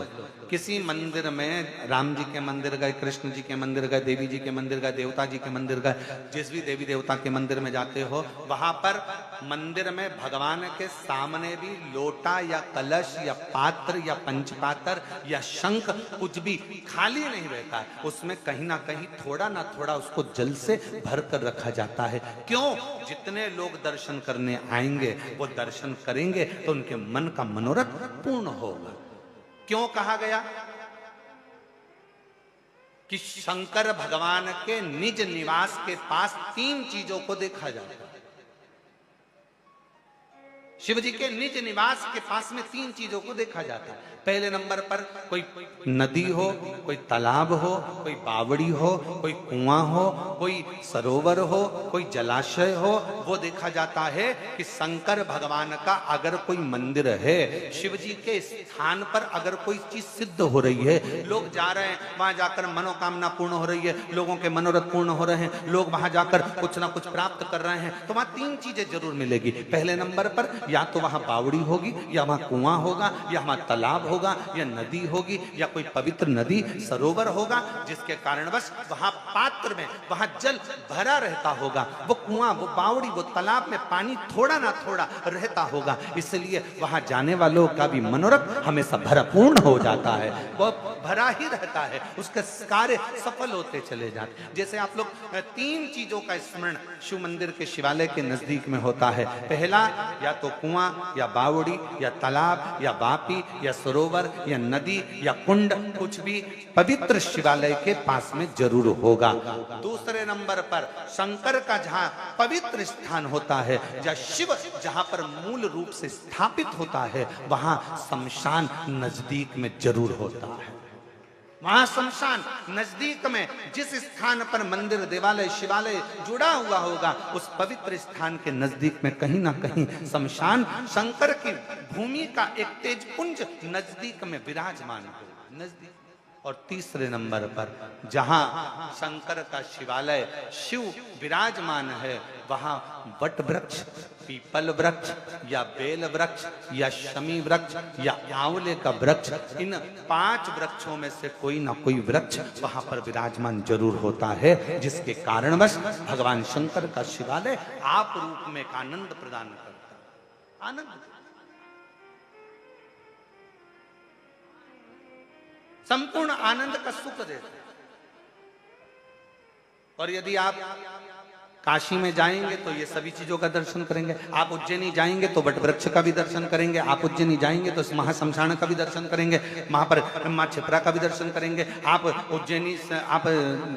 किसी मंदिर में राम जी के मंदिर गए, कृष्ण जी के मंदिर गए, देवी जी के मंदिर गए, देवता जी के मंदिर गए, जिस भी देवी देवता के मंदिर में जाते हो, वहां पर मंदिर में भगवान के सामने भी लोटा या कलश या पात्र या पंचपात्र या शंख कुछ भी खाली नहीं रहता है। उसमें कहीं ना कहीं थोड़ा ना थोड़ा उसको जल से भर कर रखा जाता है। क्यों? जितने लोग दर्शन करने आएंगे वो दर्शन करेंगे तो उनके मन का मनोरथ पूर्ण होगा। क्यों कहा गया कि शंकर भगवान के निज निवास के पास तीन चीजों को देखा जाता है। शिव जी के निज निवास के पास में तीन चीजों को देखा जाता है। पहले नंबर पर कोई नदी हो, कोई तालाब हो, कोई बावड़ी हो, कोई कुआं हो, कोई सरोवर हो, कोई जलाशय हो, वो देखा जाता है कि शंकर भगवान का अगर कोई मंदिर है, शिव जी के स्थान पर अगर कोई चीज सिद्ध हो रही है, लोग जा रहे हैं, वहां जाकर मनोकामना पूर्ण हो रही है, लोगों के मनोरथ पूर्ण हो रहे हैं, लोग वहां जाकर कुछ ना कुछ प्राप्त कर रहे हैं, तो वहां तीन चीजें जरूर मिलेगी। पहले नंबर पर या तो वहां बावड़ी होगी, या वहां कुआं होगा, या वहां तालाब होगा, या नदी होगी, या कोई पवित्र नदी सरोवर होगा, जिसके कारणवश वहां पात्र में वहां जल भरा रहता होगा। वो कुआं, वो बावड़ी, वो तालाब में पानी थोड़ा ना थोड़ा रहता होगा, इसलिए वहां जाने वालों का भी मनोरथ हमेशा भरपूर्ण हो जाता है, वो भरा ही रहता है, उसके कार्य सफल होते चले जाते। जैसे आप लोग तीन चीजों का स्मरण शिव मंदिर के शिवालय के नजदीक में होता है। पहला या तो कुआं या बावड़ी या तालाब या बापी या सरोवर या नदी या कुंड, कुछ भी पवित्र शिवालय के पास में जरूर होगा। दूसरे नंबर पर शंकर का जहां पवित्र स्थान होता है, जहां शिव जहां पर मूल रूप से स्थापित होता है, वहां शमशान नजदीक में जरूर होता है। वहां शमशान, नजदीक में जिस स्थान पर मंदिर, देवालय, शिवालय जुड़ा हुआ होगा, उस पवित्र स्थान के नजदीक में कहीं ना कहीं शमशान, शंकर की भूमि का एक तेजपुंज नजदीक में विराजमान होगा, नजदीक। और तीसरे नंबर पर जहां शंकर का शिवालय, शिव विराजमान है, वहां वट वृक्ष, पीपल वृक्ष या बेल वृक्ष या शमी वृक्ष या आंवले का वृक्ष, इन 5 वृक्षों में से कोई ना कोई वृक्ष वहां पर विराजमान जरूर होता है, जिसके कारणवश भगवान शंकर का शिवालय आप रूप में एक आनंद प्रदान करता है। आनंद, संपूर्ण आनंद का सुख देता है। और यदि आप काशी में जाएंगे तो ये सभी चीजों का दर्शन करेंगे, आप उज्जैनी जाएंगे तो वट वृक्ष का भी दर्शन करेंगे, आप उज्जैनी जाएंगे तो महाशमशान का भी दर्शन करेंगे, वहां पर मां छिपरा का भी दर्शन करेंगे। आप उज्जैनी आप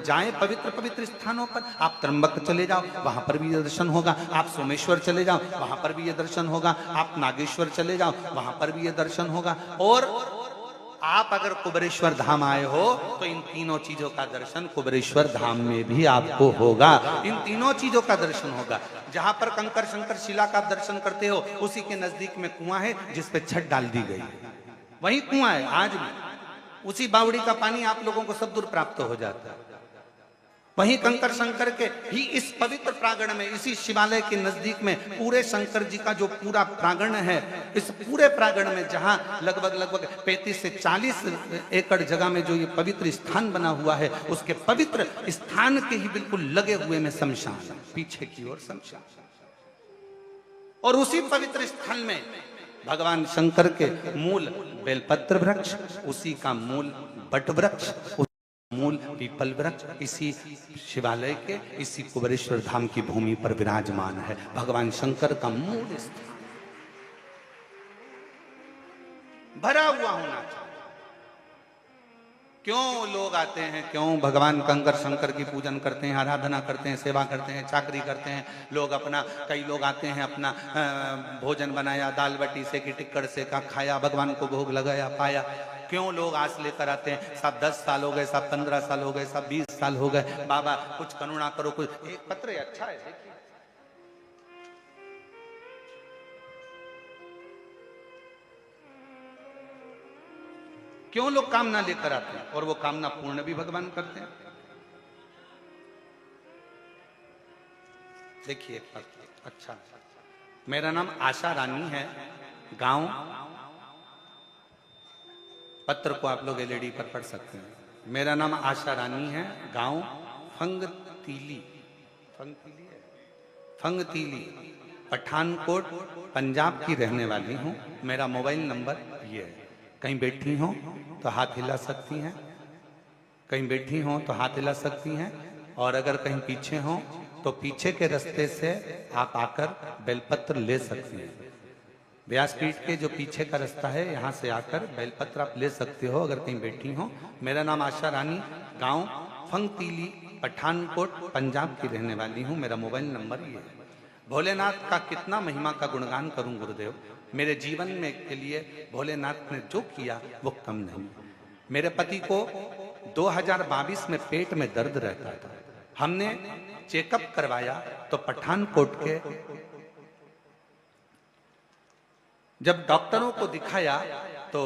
जाएं पवित्र पवित्र स्थानों पर, आप त्र्यंबक चले जाओ, वहां पर भी ये दर्शन होगा, आप सोमेश्वर चले जाओ, वहां पर भी ये दर्शन होगा, आप नागेश्वर चले जाओ, वहां पर भी ये दर्शन होगा। और आप अगर कुबेरेश्वर धाम आए हो तो इन तीनों चीजों का दर्शन कुबेरेश्वर धाम में भी आपको होगा, इन तीनों चीजों का दर्शन होगा। जहां पर कंकर शंकर शिला का दर्शन करते हो, उसी के नजदीक में कुआं है जिस पे छत डाल दी गई, वही कुआं है आज भी, उसी बावड़ी का पानी आप लोगों को सब दूर प्राप्त हो जाता है। वहीं कंकर शंकर के ही इस पवित्र प्रांगण में, इसी शिवालय के नजदीक में पूरे शंकर जी का जो पूरा प्रांगण है, इस पूरे प्रांगण में जहां लगभग 35 से 40 एकड़ जगह में जो ये पवित्र स्थान बना हुआ है, उसके पवित्र स्थान के ही बिल्कुल लगे हुए में शमशान, पीछे की ओर शमशान। और उसी पवित्र स्थल में भगवान शंकर के मूल बेलपत्र वृक्ष, उसी का मूल बट वृक्ष, मूल पीपल वृक्ष इसी शिवालय के, इसी कुबेरेश्वर धाम की भूमि पर विराजमान है। भगवान शंकर का मूल स्थान भरा हुआ होना चाहिए। क्यों लोग आते हैं, क्यों भगवान कंकर शंकर की पूजन करते हैं, आराधना करते हैं, सेवा करते हैं, चाकरी करते हैं लोग अपना, कई लोग आते हैं अपना भोजन बनाया, दाल बाटी से की टिक्कड़ से का खाया, भगवान को भोग लगाया, पाया। क्यों लोग आस लेकर आते हैं, साहब 10 साल हो गए, साहब 15 साल हो गए, साहब 20 साल हो गए, बाबा कुछ करुणा करो, कुछ। एक पत्र अच्छा है, देखिए क्यों लोग कामना लेकर आते हैं और वो कामना पूर्ण भी भगवान करते हैं। देखिए अच्छा, मेरा नाम आशा रानी है, गांव, पत्र को आप लोग एलईडी पर पढ़ सकते हैं। मेरा नाम आशा रानी है, गांव फंगतीली, फंगतीली पठानकोट पंजाब की रहने वाली हूँ। मेरा मोबाइल नंबर ये है। कहीं बैठी हो तो हाथ हिला सकती हैं, कहीं बैठी हो तो हाथ हिला सकती हैं, और अगर कहीं पीछे हो तो पीछे के रास्ते से आप आकर बेलपत्र ले सकती हैं। व्यासपीठ के जो पीछे का रास्ता है, यहाँ से आकर बेलपत्र आप ले सकते हो अगर कहीं बैठी हो। मेरा नाम आशा रानी, गांव फंगतीली, पठानकोट पंजाब की रहने वाली हूँ। मेरा मोबाइल नंबर ये है। भोलेनाथ का कितना महिमा का गुणगान करूं गुरुदेव, मेरे जीवन में के लिए भोलेनाथ ने जो किया वो कम नहीं। मेरे पति को 2022 में पेट में दर्द रहता था, हमने चेकअप करवाया तो पठानकोट के जब डॉक्टरों को दिखाया तो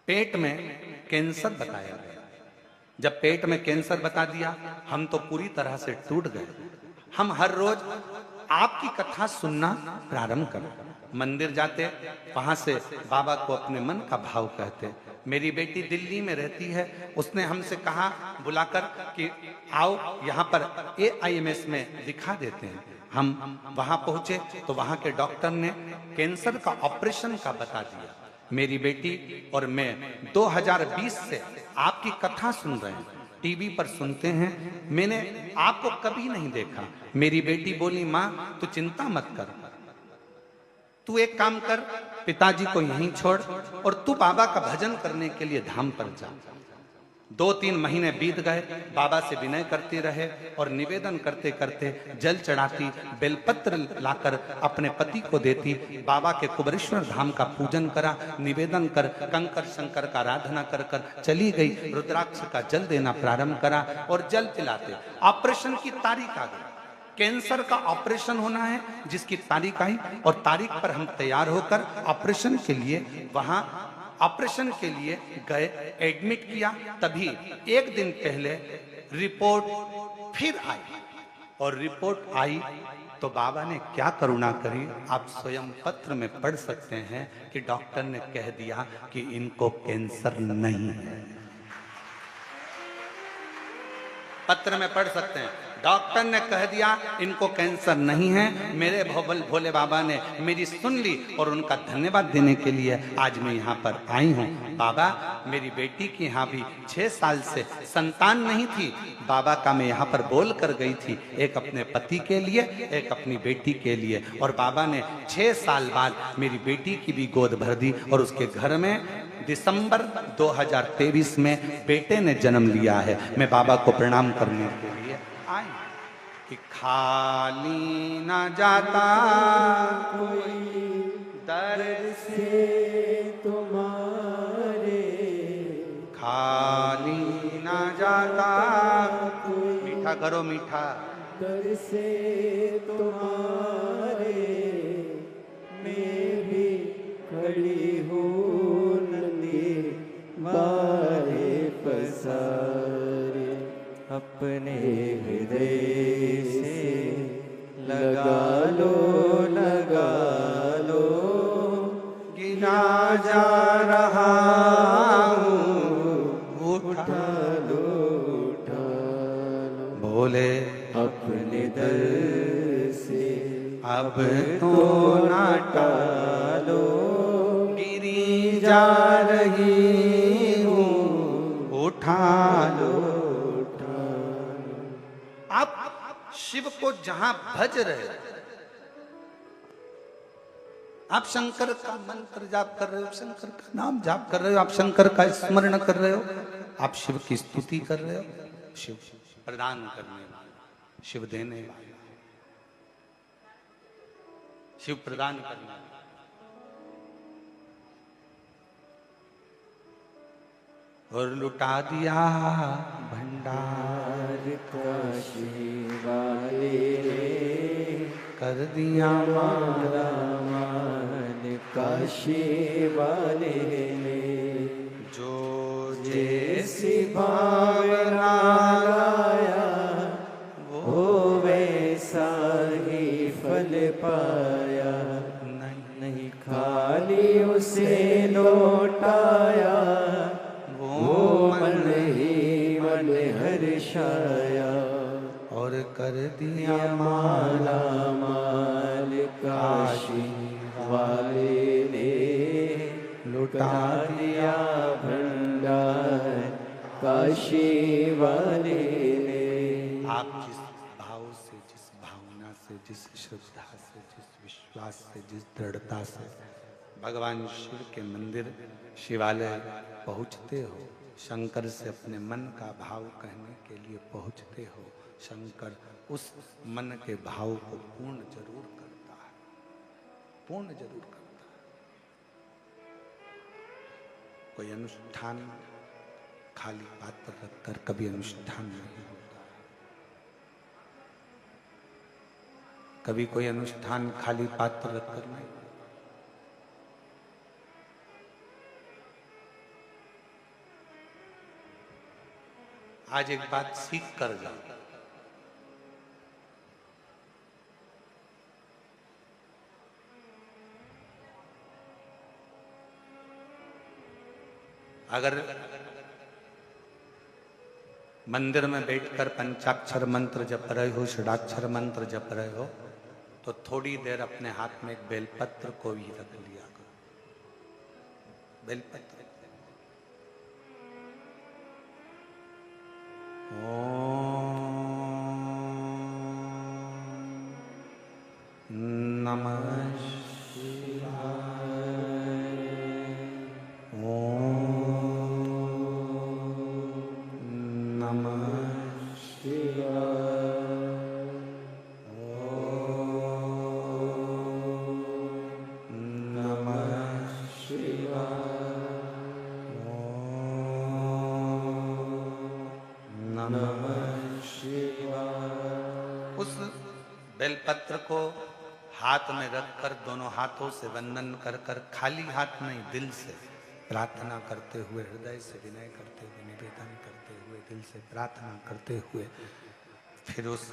पेट में कैंसर बताया गया। जब पेट में कैंसर बता दिया, हम तो पूरी तरह से टूट गए। हम हर रोज आपकी कथा सुनना प्रारंभ करें, मंदिर जाते, वहां से बाबा को अपने मन का भाव कहते। मेरी बेटी दिल्ली में रहती है, उसने हमसे कहा बुलाकर कि आओ यहाँ पर AIMS में दिखा देते हैं। हम वहां पहुंचे तो वहां के डॉक्टर ने कैंसर का ऑपरेशन का बता दिया। मेरी बेटी और मैं 2020 से आपकी कथा सुन रहे हैं, टीवी पर सुनते हैं, मैंने आपको कभी नहीं देखा। मेरी बेटी बोली, माँ तू चिंता मत कर, तू एक काम कर, पिताजी को यहीं छोड़ और तू बाबा का भजन करने के लिए धाम पर जा। 2-3 महीने बीत गए, बाबा से विनय करते रहे और निवेदन करते करते जल चढ़ाती, बेलपत्र लाकर अपने पति को देती। बाबा के कुबरेश्वर धाम का पूजन करा, निवेदन कर कंकर शंकर का आराधना कर कर चली गई। रुद्राक्ष का जल देना प्रारंभ करा और जल पिलाते। ऑपरेशन की तारीख आ गई, कैंसर का ऑपरेशन होना है जिसकी तारीख आई और तारीख पर हम तैयार होकर ऑपरेशन के लिए वहां ऑपरेशन के लिए गए, एडमिट किया। तभी एक दिन पहले रिपोर्ट फिर आई और रिपोर्ट आई तो बाबा ने क्या करुणा करी, आप स्वयं पत्र में पढ़ सकते हैं कि डॉक्टर ने कह दिया कि इनको कैंसर नहीं है। पत्र में पढ़ सकते हैं, डॉक्टर ने कह दिया इनको कैंसर नहीं है। मेरे भोले बाबा ने मेरी सुन ली और उनका धन्यवाद देने के लिए आज मैं यहाँ पर आई हूँ। बाबा, मेरी बेटी की यहाँ भी 6 साल से संतान नहीं थी। बाबा का मैं यहाँ पर बोल कर गई थी, एक अपने पति के लिए, एक अपनी बेटी के लिए, और बाबा ने 6 साल बाद मेरी बेटी की भी गोद भर दी और उसके घर में दिसंबर 2023 में बेटे ने जन्म लिया है। मैं बाबा को प्रणाम करने के लिए आई कि खाली ना जाता कोई दर्द से तुम्हारे, खाली ना जाता कोई मीठा करो मीठा दर से तुम्हारे, मैं भी खड़ी हूँ नंदी बारे पसारे। अपने हृदय से लगा लो गिना जा रहा हूँ, उठा लो बोले अपने दर से अब तो ना टालो, गिरी जा रही हूँ, उठा लो। आप शिव को जहां भज रहे हो, आप शंकर का मंत्र जाप कर रहे हो, शंकर का नाम जाप कर रहे हो, आप शंकर का स्मरण कर रहे हो, आप शिव की स्तुति कर रहे हो। शिव प्रदान करने वाला, शिव देने वाला, शिव प्रदान करने वाला। और लुटा दिया भंडार काशी वाले ने कर दिया मारा मान, काशी वाले ने जो जैसी भावना लाया, वो वैसा ही फल पाया। नहीं खाली उसे लौटाया, वो मन ही मन हर्षाया। और कर दिया माला माल काशी वाले ने लुटा दिया भंडार, काशी वाले ने। आप जिस भाव से, जिस भावना से, जिस श्रद्धा से, जिस विश्वास से, जिस दृढ़ता से भगवान शिव के मंदिर शिवालय पहुँचते हो, शंकर से अपने मन का भाव कहने के लिए पहुँचते हो, शंकर उस मन के भाव को पूर्ण जरूर करता है, पूर्ण जरूर करता है। कोई अनुष्ठान खाली पात्र रखकर कभी अनुष्ठान नहीं होता, कभी कोई अनुष्ठान खाली पात्र रखकर नहीं। आज एक बात सीख कर जाओ, अगर मंदिर में बैठकर पंचाक्षर मंत्र जप रहे हो, षडाक्षर मंत्र जप रहे हो, तो थोड़ी देर अपने हाथ में एक बेलपत्र को भी रख लिया करो। बेलपत्र नमः शिवाय, नमः शिवाय। उस बेलपत्र को हाथ में रखकर दोनों हाथों से वंदन कर कर, खाली हाथ नहीं, दिल से प्रार्थना करते हुए, हृदय से विनय करते हुए, निवेदन करते हुए, दिल से प्रार्थना करते हुए, फिर उस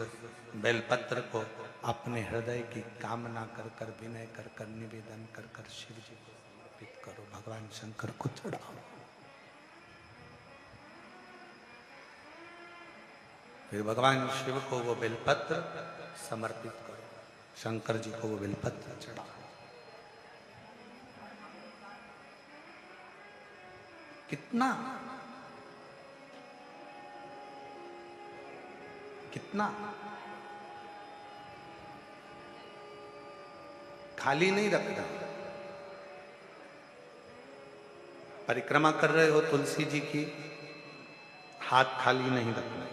बेलपत्र को अपने हृदय की कामना कर कर, विनय कर कर, निवेदन कर कर शिव जी को समर्पित करो, भगवान शंकर को चढ़ाओ। फिर भगवान शिव को वो बेलपत्र समर्पित करो, शंकर जी को वो बेलपत्र चढ़ाओ। कितना कितना खाली नहीं रखना। परिक्रमा कर रहे हो तुलसी जी की, हाथ खाली नहीं रखना।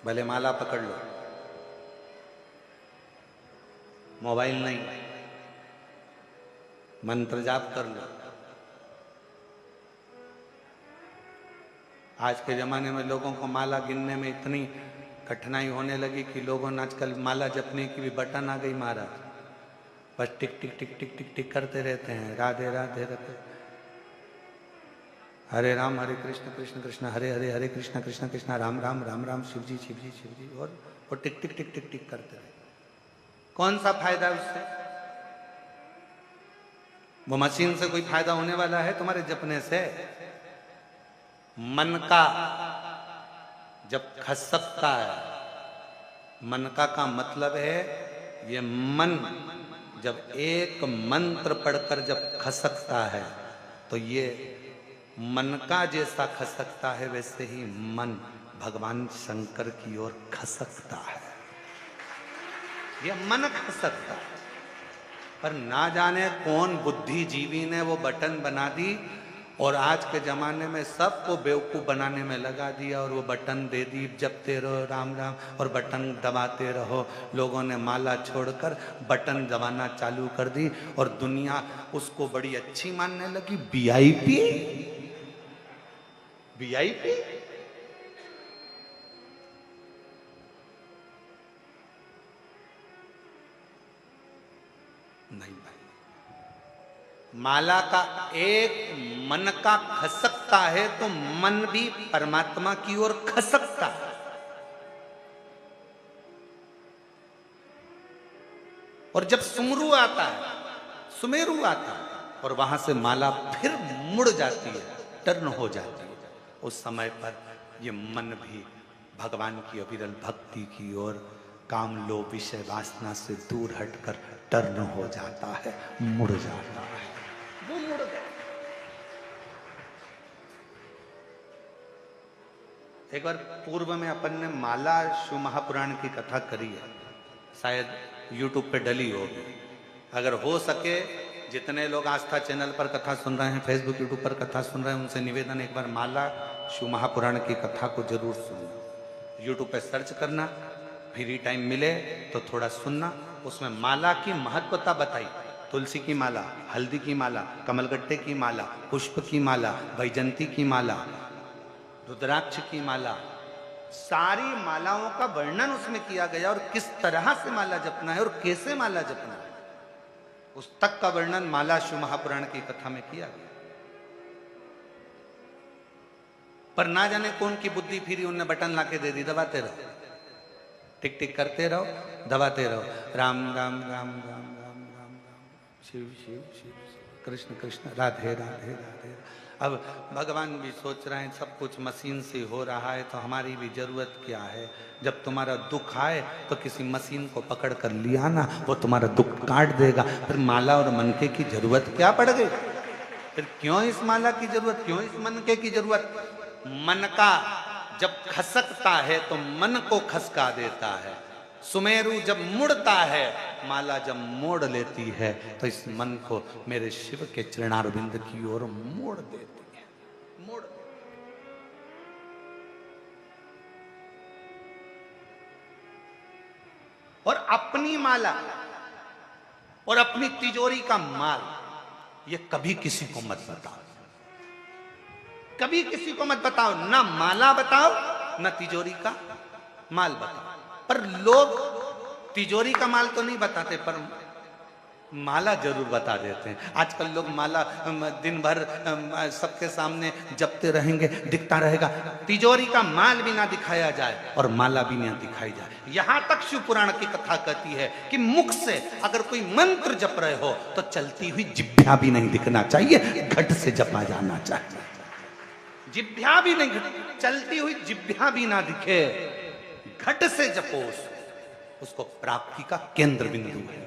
भले माला पकड़ लो, मोबाइल नहीं, मंत्र जाप कर लो। आज के जमाने में लोगों को माला गिनने में इतनी कठिनाई होने लगी कि लोगों ने आजकल माला जपने की भी बटन आ गई महाराज, बस टिक टिक टिक टिक टिक टिक करते रहते हैं, राधे राधे राधे, हरे राम हरे कृष्ण कृष्ण कृष्ण हरे हरे, हरे कृष्ण कृष्ण कृष्ण राम राम राम राम, शिव जी शिव जी शिव जी, और टिक टिक टिक टिक टिक करते रहे। कौन सा फायदा उससे? वो मशीन से कोई फायदा होने वाला है तुम्हारे जपने से? मन का जब खसकता है, मन का मतलब है ये मन जब एक मंत्र पढ़कर जब खसकता है तो ये मन का जैसा खसकता है वैसे ही मन भगवान शंकर की ओर खसकता है। ये मन खसकता है, पर ना जाने कौन बुद्धिजीवी ने वो बटन बना दी और आज के जमाने में सबको बेवकूफ बनाने में लगा दिया और वो बटन दे दी, जपते रहो राम राम और बटन दबाते रहो। लोगों ने माला छोड़कर बटन दबाना चालू कर दी और दुनिया उसको बड़ी अच्छी मानने लगी। वीआईपी वीआईपी नहीं भाई, माला का एक मन का खसकता है तो मन भी परमात्मा की ओर खसकता है। और जब सुमरू आता है, सुमेरु आता है और वहां से माला फिर मुड़ जाती है, टर्न हो जाती है, उस समय पर ये मन भी भगवान की अविरल भक्ति की ओर, काम लोभ विषय वासना से दूर हटकर टर्न हो जाता है, मुड़ जाता है। वो मुड़ गए। एक बार पूर्व में अपन ने माला शिव महापुराण की कथा करी है, शायद YouTube पे डली होगी। अगर हो सके जितने लोग आस्था चैनल पर कथा सुन रहे हैं, फेसबुक यूट्यूब पर कथा सुन रहे हैं, उनसे निवेदन एक बार माला शिव महापुराण की कथा को जरूर सुनना। यूट्यूब पे सर्च करना, फ्री टाइम मिले तो थोड़ा सुनना। उसमें माला की महत्वता बताई, तुलसी की माला, हल्दी की माला, कमलगट्टे की माला, पुष्प की माला, वैजंती की माला, रुद्राक्ष की माला, सारी मालाओं का वर्णन उसमें किया गया और किस तरह से माला जपना है और कैसे माला जपना है, उस तक का वर्णन माला शिव महापुराण की कथा में किया गया। पर ना जाने कौन की बुद्धि फिरी, उनने बटन लाके दे दी, दबाते रहो, टिक टिक करते रहो, दबाते रहो, राम राम राम राम राम राम राम, शिव शिव शिव कृष्ण कृष्ण राधे राधे राधे। अब भगवान भी सोच रहे हैं सब कुछ मशीन से हो रहा है तो हमारी भी जरूरत क्या है। जब तुम्हारा दुख आए तो किसी मशीन को पकड़ कर लिया ना, वो तुम्हारा दुख काट देगा। फिर माला और मनके की जरूरत क्या पड़ गई? फिर क्यों इस माला की जरूरत, क्यों इस मनके की जरूरत? मन का जब खसकता है तो मन को खसका देता है। सुमेरु जब मुड़ता है, माला जब मोड़ लेती है तो इस मन को मेरे शिव के चरणारविंद की ओर मोड़ देती है, मोड़। और अपनी माला और अपनी तिजोरी का माल ये कभी किसी को मत बताओ, कभी किसी को मत बताओ, ना माला बताओ ना तिजोरी का माल बताओ। पर लोग तिजोरी का माल तो नहीं बताते, पर माला जरूर बता देते हैं। आजकल लोग माला दिन भर सबके सामने जपते रहेंगे, दिखता रहेगा, तिजोरी का माल भी ना दिखाया जाए और माला भी ना दिखाई जाए। यहां तक शिव पुराण की कथा कहती है कि मुख से अगर कोई मंत्र जप रहे हो तो चलती हुई जिभ्या भी नहीं दिखना चाहिए, घट से जपा जाना चाहिए। जिभ्या भी नहीं, चलती हुई जिभ्या भी ना दिखे, घट से जपो, उसको प्राप्ति का केंद्र बिंदु है।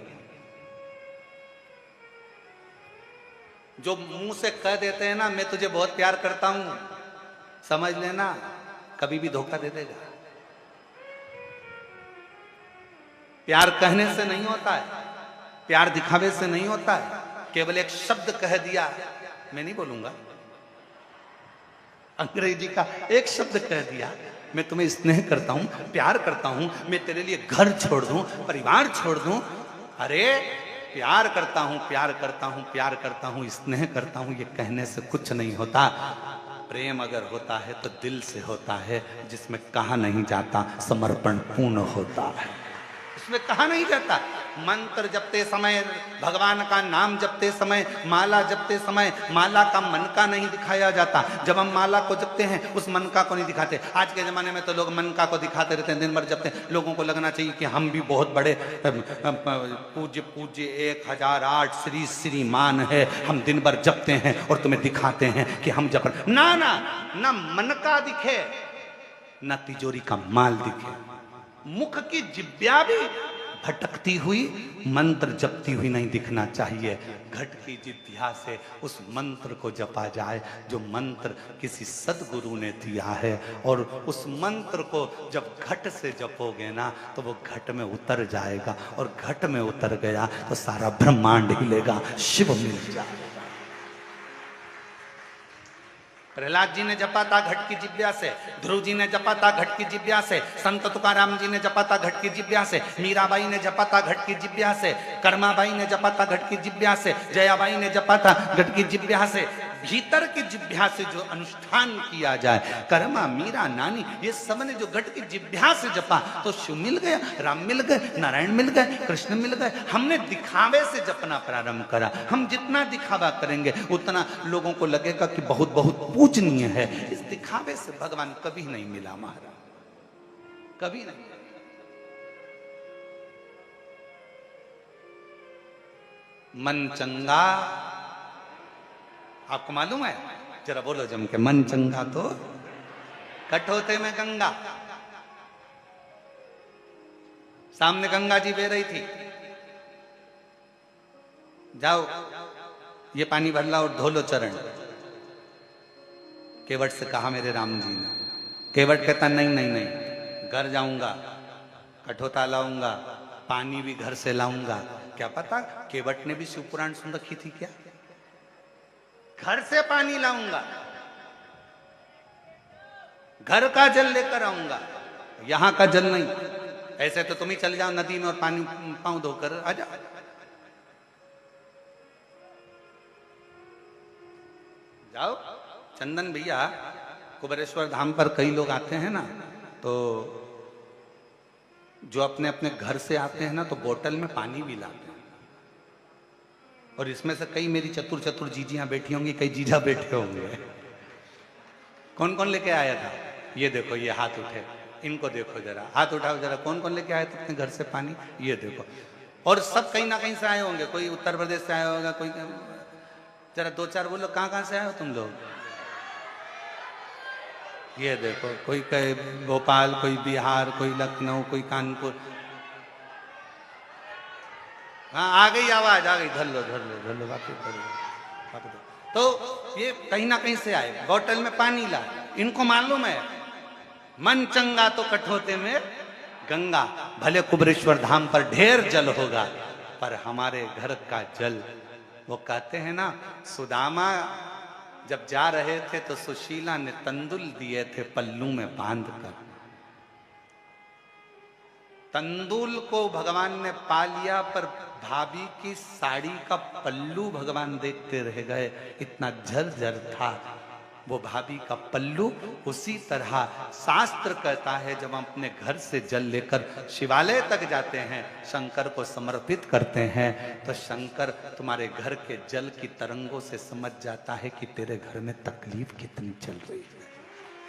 जो मुंह से कह देते हैं ना, मैं तुझे बहुत प्यार करता हूं, समझ लेना कभी भी धोखा दे देगा। प्यार कहने से नहीं होता है, प्यार दिखावे से नहीं होता है। केवल एक शब्द कह दिया, मैं नहीं बोलूंगा, अंग्रेजी का एक शब्द कह दिया, मैं तुम्हें स्नेह करता हूं, प्यार करता हूं, मैं तेरे लिए घर छोड़ दूं, परिवार छोड़ दूं। अरे प्यार करता हूं, प्यार करता हूं, प्यार करता हूं, स्नेह करता हूं, ये कहने से कुछ नहीं होता। प्रेम अगर होता है तो दिल से होता है, जिसमें कहा नहीं जाता, समर्पण पूर्ण होता है, इसमें कहा नहीं जाता। मंत्र जपते समय, भगवान का नाम जपते समय, माला जपते समय, माला का मनका नहीं दिखाया जाता। जब हम माला को जपते हैं उस मनका को नहीं दिखाते। आज के जमाने में तो लोग मनका को दिखाते रहते हैं, दिन भर जपते हैं। लोगों को लगना चाहिए कि हम भी बहुत बड़े पूज्य पूज्य 1008 श्री श्रीमान है, हम दिन भर जपते हैं और तुम्हें दिखाते हैं कि हम जप। ना ना ना, मनका दिखे ना तिजोरी का माल दिखे, मुख की जिभ्या भी भटकती हुई, मंत्र जपती हुई नहीं दिखना चाहिए। घट की जिभ्या से उस मंत्र को जपा जाए जो मंत्र किसी सदगुरु ने दिया है, और उस मंत्र को जब घट से जपोगे ना तो वो घट में उतर जाएगा, और घट में उतर गया तो सारा ब्रह्मांड हिलेगा, शिव मिल जाएगा। प्रहलाद जी ने जपा था घट की जिभ्या से, ध्रुव जी ने जपा था घट की जिभ्या से, संत तुकाराम जी ने जपा था घट की जिभ्या से, मीराबाई ने जपा था घट की जिभ्या से, कर्माबाई ने जपा था घट की जिभ्या से, जयाबाई ने जपा था घट की जिभ्या से। भीतर की जिभ्या से जो अनुष्ठान किया जाए, कर्मा, मीरा, नानी, ये सब ने जो घट की जिभ्या से जपा तो शिव मिल गया, राम मिल गए, नारायण मिल गए, कृष्ण मिल गए। हमने दिखावे से जपना प्रारंभ करा। हम जितना दिखावा करेंगे उतना लोगों को लगेगा कि बहुत बहुत पूजनीय है। इस दिखावे से भगवान कभी नहीं मिला महाराज, कभी नहीं। मन चंगा, आपको मालूम है? जरा बोलो जम के, मन चंगा तो कठोते में गंगा। सामने गंगा जी बह रही थी, जाओ ये पानी भर ला और धो लो चरण। केवट से कहा मेरे राम जी ने। केवट कहता नहीं नहीं नहीं, घर जाऊंगा, कठोता लाऊंगा, पानी भी घर से लाऊंगा। क्या पता केवट ने भी शिव पुराण सुन रखी थी क्या? घर से पानी लाऊंगा, घर का जल लेकर आऊंगा, यहां का जल नहीं। ऐसे तो तुम ही चले जाओ नदी में और पानी पांव धोकर आ जाओ। जाओ चंदन भैया, कुबेरेश्वर धाम पर कई लोग आते हैं ना, तो जो अपने अपने घर से आते हैं ना तो बोतल में पानी भी लाते हैं। और इसमें से कई मेरी चतुर चतुर जीजियां बैठी होंगी, कई जीजा बैठे होंगे। कौन कौन लेके आया था? ये देखो, ये हाथ उठे, इनको देखो जरा, हाथ उठाओ जरा, कौन कौन लेके आए थे अपने घर से पानी? ये देखो। और सब कहीं ना कहीं से आए होंगे, कोई उत्तर प्रदेश से आया होगा, कोई, जरा दो चार बोलो कहाँ कहाँ से आए हो तुम लोग? ये देखो, कोई कहे भोपाल, कोई बिहार, कोई लखनऊ, कोई कानपुर। हाँ आ गई आवाज, आ गई, धर लो धर लो धर लो, वापस धर लो। तो ये कहीं ना कहीं से आए, बोतल में पानी ला। इनको मालूम है मन चंगा तो कठोते में गंगा। भले कुबेरेश्वर धाम पर ढेर जल होगा, पर हमारे घर का जल, वो कहते हैं ना, सुदामा जब जा रहे थे तो सुशीला ने तंदुल दिए थे पल्लू में बांध कर। तंदुल को भगवान ने पा लिया, पर भाभी की साड़ी का पल्लू भगवान देखते रह गए, इतना झरझर था वो भाभी का पल्लू। उसी तरह शास्त्र कहता है, जब हम अपने घर से जल लेकर शिवालय तक जाते हैं, शंकर को समर्पित करते हैं, तो शंकर तुम्हारे घर के जल की तरंगों से समझ जाता है कि तेरे घर में तकलीफ कितनी चल रही है,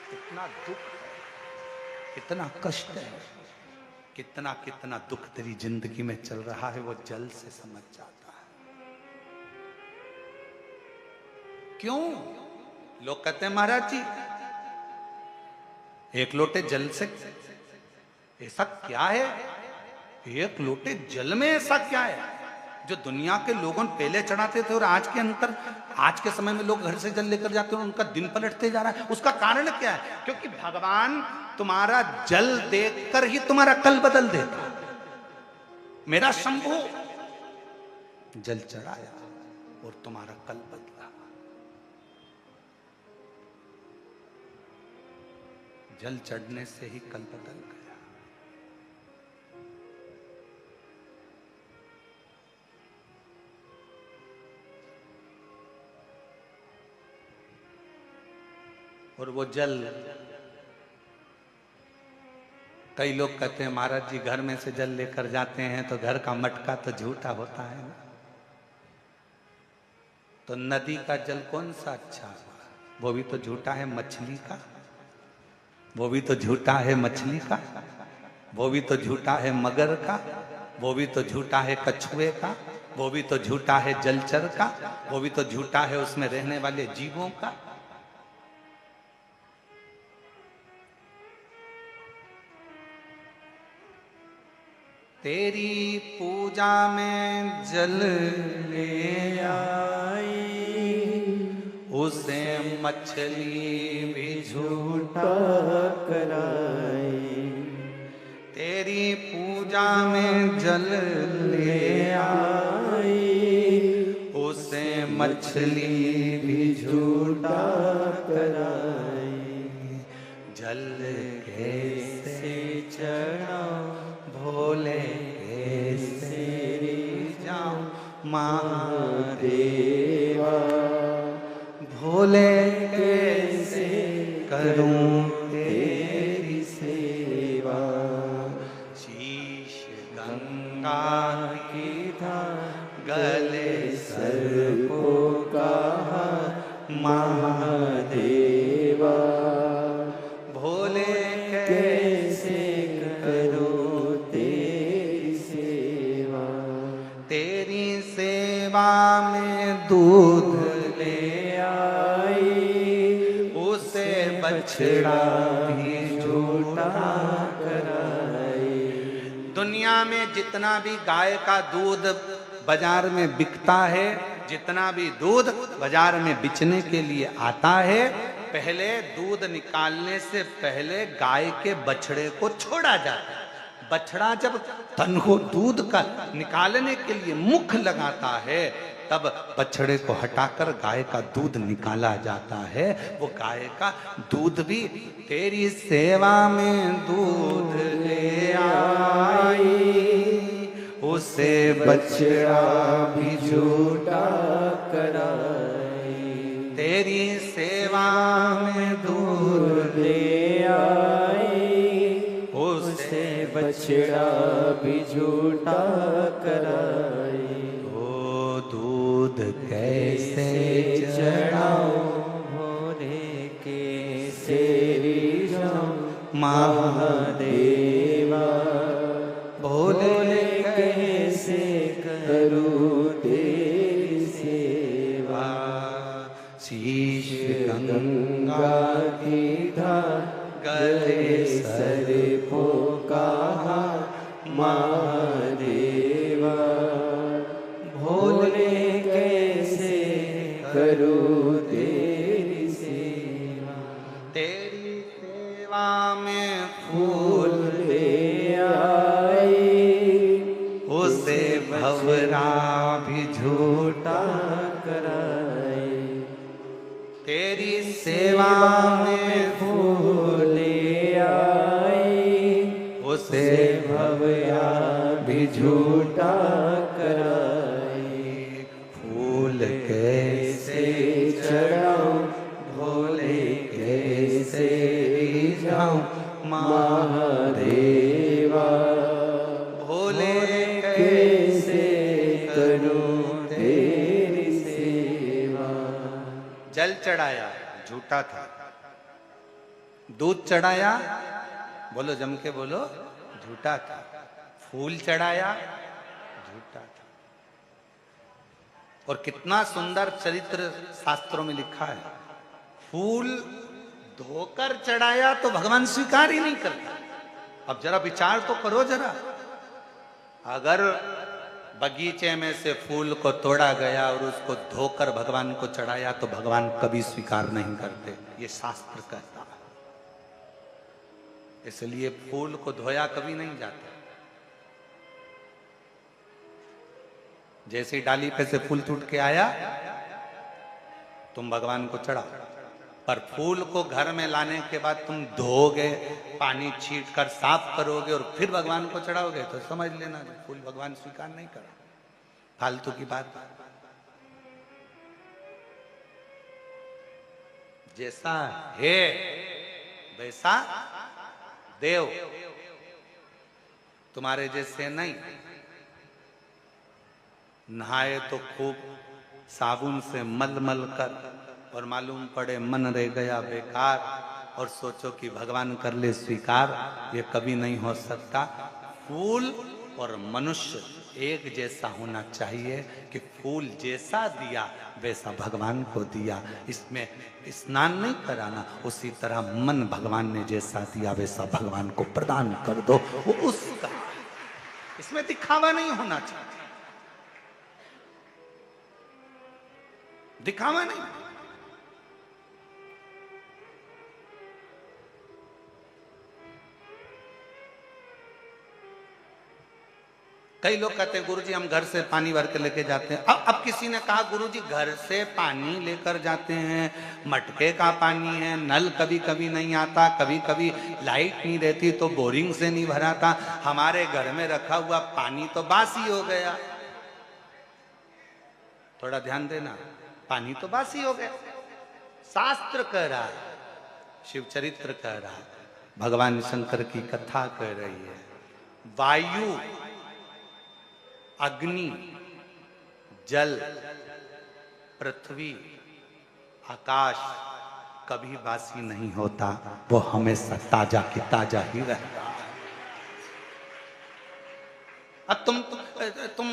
कितना दुख है, कितना कष्ट है, कितना कितना दुख तेरी जिंदगी में चल रहा है, वो जल से समझ जाता है। क्यों? लोग कहते हैं महाराज जी एक लोटे जल से ऐसा क्या है, एक लोटे जल में ऐसा क्या है जो दुनिया के लोगों पहले चढ़ाते थे और आज के अंतर, आज के समय में लोग घर से जल लेकर जाते हैं और उनका दिन पलटते जा रहा है। उसका कारण क्या है? क्योंकि भगवान तुम्हारा जल देखकर ही तुम्हारा कल बदल देता। मेरा शंभु जल चढ़ाया और तुम्हारा कल बदला। जल चढ़ने से ही कल बदल गया। और वो जल, कई लोग कहते हैं महाराज जी घर में से जल लेकर जाते हैं तो घर का मटका तो झूठा होता है ना, तो नदी का जल कौन सा अच्छा हुआ? वो भी तो झूठा है मछली का, वो भी तो झूठा है मछली का, वो भी तो झूठा है मगर का, वो भी तो झूठा है कछुए का, वो भी तो झूठा है जलचर का, वो भी तो झूठा है उसमें रहने वाले जीवों का। तेरी पूजा में जल ले आई, उसे मछली भी झूठा कराई। तेरी पूजा में जल ले आई, उसे मछली भी झूठा कराई। जल कैसे चढ़ाऊं भोले कैसे जाऊं महादेवा, भोले कैसे करूं तेरी सेवा। शीश गंगा की था गले सर्पों का महादेवा, भोले कैसे करूं तेरी सेवा। तेरी सेवा में दूध बछड़ा भी झूठा कराई। दुनिया में जितना भी गाय का दूध बाजार में बिकता है, जितना भी दूध बाजार में बेचने के लिए आता है, पहले दूध निकालने से पहले गाय के बछड़े को छोड़ा जाता है। बछड़ा जब तन को दूध का निकालने के लिए मुख लगाता है, तब बछड़े को हटाकर गाय का दूध निकाला जाता है। वो गाय का दूध भी तेरी सेवा में दूध ले आई, उसे बछड़ा भी झूठा कराई। तेरी सेवा में दूध ले आई, उसे बछड़ा भी झूठा कराई। दूध कैसे चढ़ाऊं भोले कैसे जाऊं महादेवा, भोले कैसे करूं तेरी सेवा। शीश गंगा की धार गले सर्पों का महादेवा, भोले कैसे करूं तेरी सेवा। तेरी सेवा में फूल ले आई, उसे भंवरा भी झूठा कराई। तेरी सेवा में फूल ले आई, उसे भंवरा झूठा कराए। फूल कैसे चढ़ाऊं भोले कैसे जाऊं महादेवा। भोले कैसे करूं तेरी सेवा। जल चढ़ाया झूठा था, दूध चढ़ाया बोलो जम के बोलो झूठा था, फूल चढ़ाया झूठा था। और कितना सुंदर चरित्र शास्त्रों में लिखा है, फूल धोकर चढ़ाया तो भगवान स्वीकार ही नहीं करता। अब जरा विचार तो करो जरा, अगर बगीचे में से फूल को तोड़ा गया और उसको धोकर भगवान को चढ़ाया तो भगवान कभी स्वीकार नहीं करते, ये शास्त्र कहता है। इसलिए फूल को धोया कभी नहीं जाता। जैसे ही डाली पे से फूल टूट के आया तुम भगवान को चढ़ाओ, पर फूल को घर में लाने के बाद तुम धोगे, पानी छीट कर साफ करोगे और फिर भगवान को चढ़ाओगे तो समझ लेना फूल भगवान स्वीकार नहीं कर, फालतू की बात। जैसा है वैसा देव, तुम्हारे जैसे नहीं। नहाए तो खूब साबुन से मल मल कर और मालूम पड़े मन रह गया बेकार, और सोचो कि भगवान कर ले स्वीकार, ये कभी नहीं हो सकता। फूल और मनुष्य एक जैसा होना चाहिए कि फूल जैसा दिया वैसा भगवान को दिया, इसमें स्नान नहीं कराना। उसी तरह मन भगवान ने जैसा दिया वैसा भगवान को प्रदान कर दो, वो उसका, इसमें दिखावा नहीं होना चाहिए, दिखावा नहीं। कई लोग कहते हैं गुरुजी हम घर से पानी भर के लेके जाते हैं। अब किसी ने कहा गुरुजी घर से पानी लेकर जाते हैं, मटके का पानी है, नल कभी कभी नहीं आता, कभी कभी लाइट नहीं रहती तो बोरिंग से नहीं भराता, हमारे घर में रखा हुआ पानी तो बासी हो गया। थोड़ा ध्यान देना, पानी तो बासी हो गया। शास्त्र कह रहा है, शिव चरित्र कह रहा है, भगवान शंकर की कथा कह रही है, वायु, अग्नि, जल, पृथ्वी, आकाश कभी बासी नहीं होता, वो हमेशा ताजा की ताजा ही रहता। अब तुम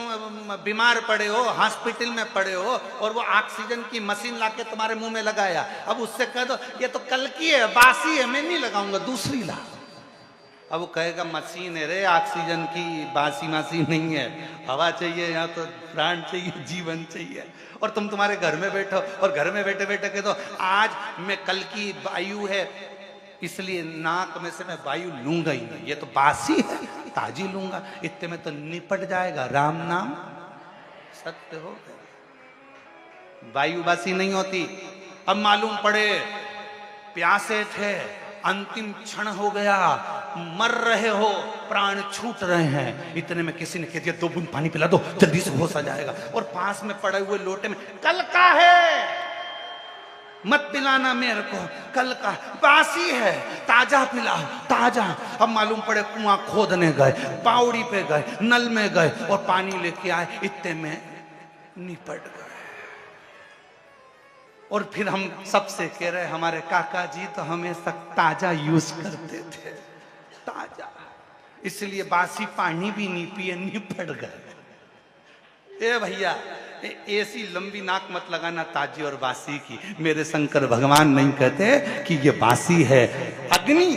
बीमार पड़े हो, हॉस्पिटल में पड़े हो और वो ऑक्सीजन की मशीन लाके तुम्हारे मुंह में लगाया, अब उससे कह दो ये तो कल की है, बासी है, मैं नहीं लगाऊंगा, दूसरी ला। अब वो कहेगा मशीन है रे, ऑक्सीजन की, बासी मासी नहीं है, हवा चाहिए, यहाँ तो प्राण चाहिए, जीवन चाहिए। और तुम्हारे घर में बैठो और घर में बैठे बैठे कह दो आज मैं कल की वायु है इसलिए नाक में से मैं वायु लूंगा ही नहीं, ये तो बासी है, ताजी लूंगा, इतने में तो निपट जाएगा, राम नाम सत्य हो गया। वायु बासी नहीं होती। अब मालूम पड़े प्यासे थे, अंतिम क्षण हो गया, मर रहे हो, प्राण छूट रहे हैं, इतने में किसी ने कह दिया 2 बूंद पानी पिला दो, जल्दी से होश आ जाएगा। और पास में पड़े हुए लोटे में कल का है, मत पिलाना मेरे को, कल का बासी है, ताजा पिलाओ, ताजा। अब मालूम पड़े कुआं खोदने गए, पावड़ी पे गए, नल में गए और पानी लेके आए, इतने में निपट गए। और फिर हम सबसे कह रहे हमारे काका जी तो हमेशा ताजा यूज करते थे, ताजा, इसलिए बासी पानी भी नहीं पिए, निपट गए। ए भैया ऐसी लंबी नाक मत लगाना ताजी और बासी की, मेरे शंकर भगवान नहीं कहते कि ये बासी है। अग्नि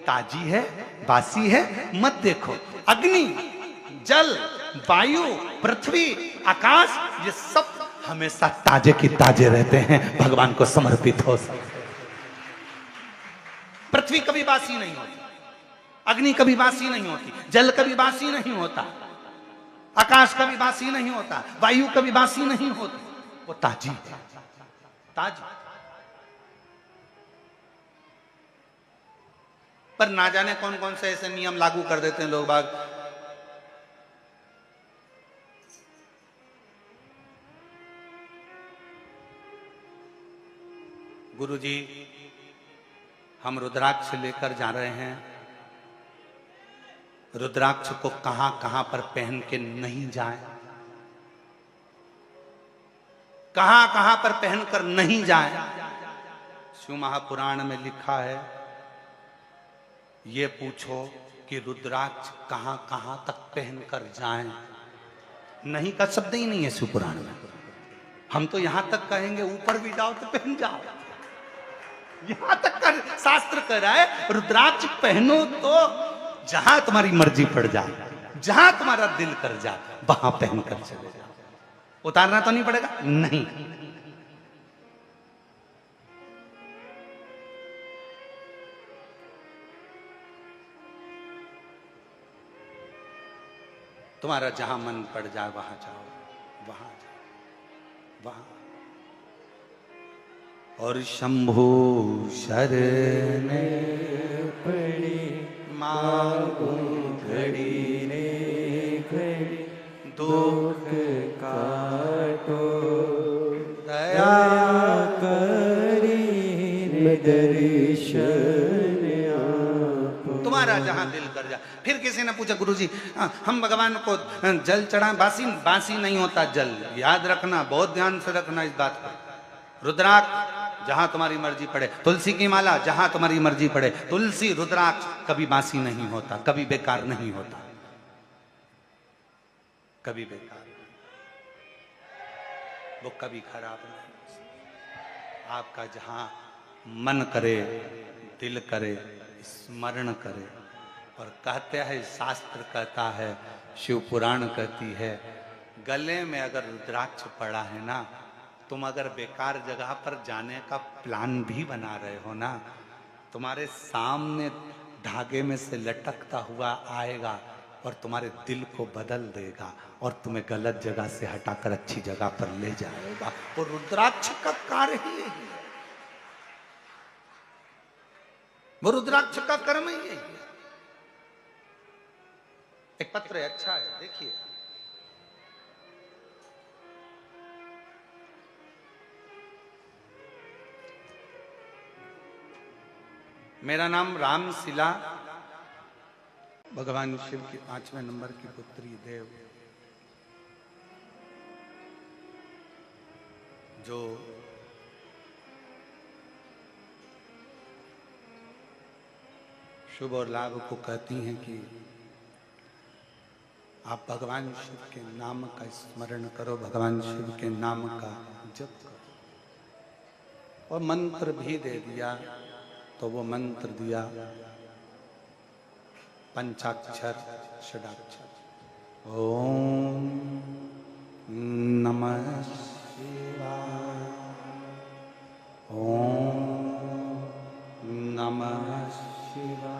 ताजी है, बासी है मत देखो, अग्नि, जल, वायु, पृथ्वी, आकाश, ये सब हमेशा ताजे की ताजे रहते हैं, भगवान को समर्पित हो सकते। पृथ्वी कभी बासी नहीं होती, अग्नि कभी बासी नहीं होती, जल कभी बासी नहीं होता, आकाश कभी बासी नहीं होता, वायु कभी बासी नहीं होती, वो ताजी है, ताजी। पर ना जाने कौन कौन से ऐसे नियम लागू कर देते हैं लोग बाग, गुरुजी हम रुद्राक्ष लेकर जा रहे हैं, रुद्राक्ष को कहां कहां पर पहन के नहीं जाए, कहां कहां पर पहनकर नहीं जाए। शिव महापुराण में लिखा है, ये पूछो कि रुद्राक्ष कहां कहां तक पहनकर जाएं। नहीं का शब्द ही नहीं है शिव पुराण में। हम तो यहां तक कहेंगे ऊपर भी जाओ तो पहन जाओ, यहां तक कर शास्त्र कह रहा है रुद्राक्ष पहनो तो जहां तुम्हारी मर्जी पड़ जाए, जहां तुम्हारा दिल कर जाए वहां पहनकर चले जाओ। उतारना तो नहीं पड़ेगा, नहीं। तुम्हारा जहां मन पड़ जाए वहां जाओ, वहां जाओ, वहां। और शंभु शरण पड़ी मांगू घड़ी रे घड़ी, दुख काटो दया करी दर्शन आपो। तुम्हारा जहां दिल कर जाए। फिर किसी ने पूछा गुरुजी हम भगवान को जल चढ़ा, बासी नहीं होता जल, याद रखना, बहुत ध्यान से रखना इस बात को। रुद्राक्ष जहां तुम्हारी मर्जी पड़े, तुलसी की माला जहां तुम्हारी मर्जी पड़े, तुलसी रुद्राक्ष कभी बासी नहीं होता, कभी बेकार नहीं होता, कभी बेकार, वो कभी खराब नहीं। आपका जहां मन करे, दिल करे, स्मरण करे। और कहते हैं, शास्त्र कहता है, शिव पुराण कहती है, गले में अगर रुद्राक्ष पड़ा है ना, तुम अगर बेकार जगह पर जाने का प्लान भी बना रहे हो ना, तुम्हारे सामने धागे में से लटकता हुआ आएगा और तुम्हारे दिल को बदल देगा और तुम्हें गलत जगह से हटाकर अच्छी जगह पर ले जाएगा। और रुद्राक्ष का कार्य ही है, वो रुद्राक्ष का कर्म ही है। एक पत्र है, अच्छा है, देखिए। मेरा नाम रामशिला, भगवान शिव की 5वें नंबर की पुत्री देव, जो शुभ और लाभ को कहती हैं कि आप भगवान शिव के नाम का स्मरण करो, भगवान शिव के नाम का जप करो। और मंत्र भी दे दिया, तो वो मंत्र दिया पंचाक्षर षडाक्षर। ओम नमः शिवाय, ओम नमः शिवाय।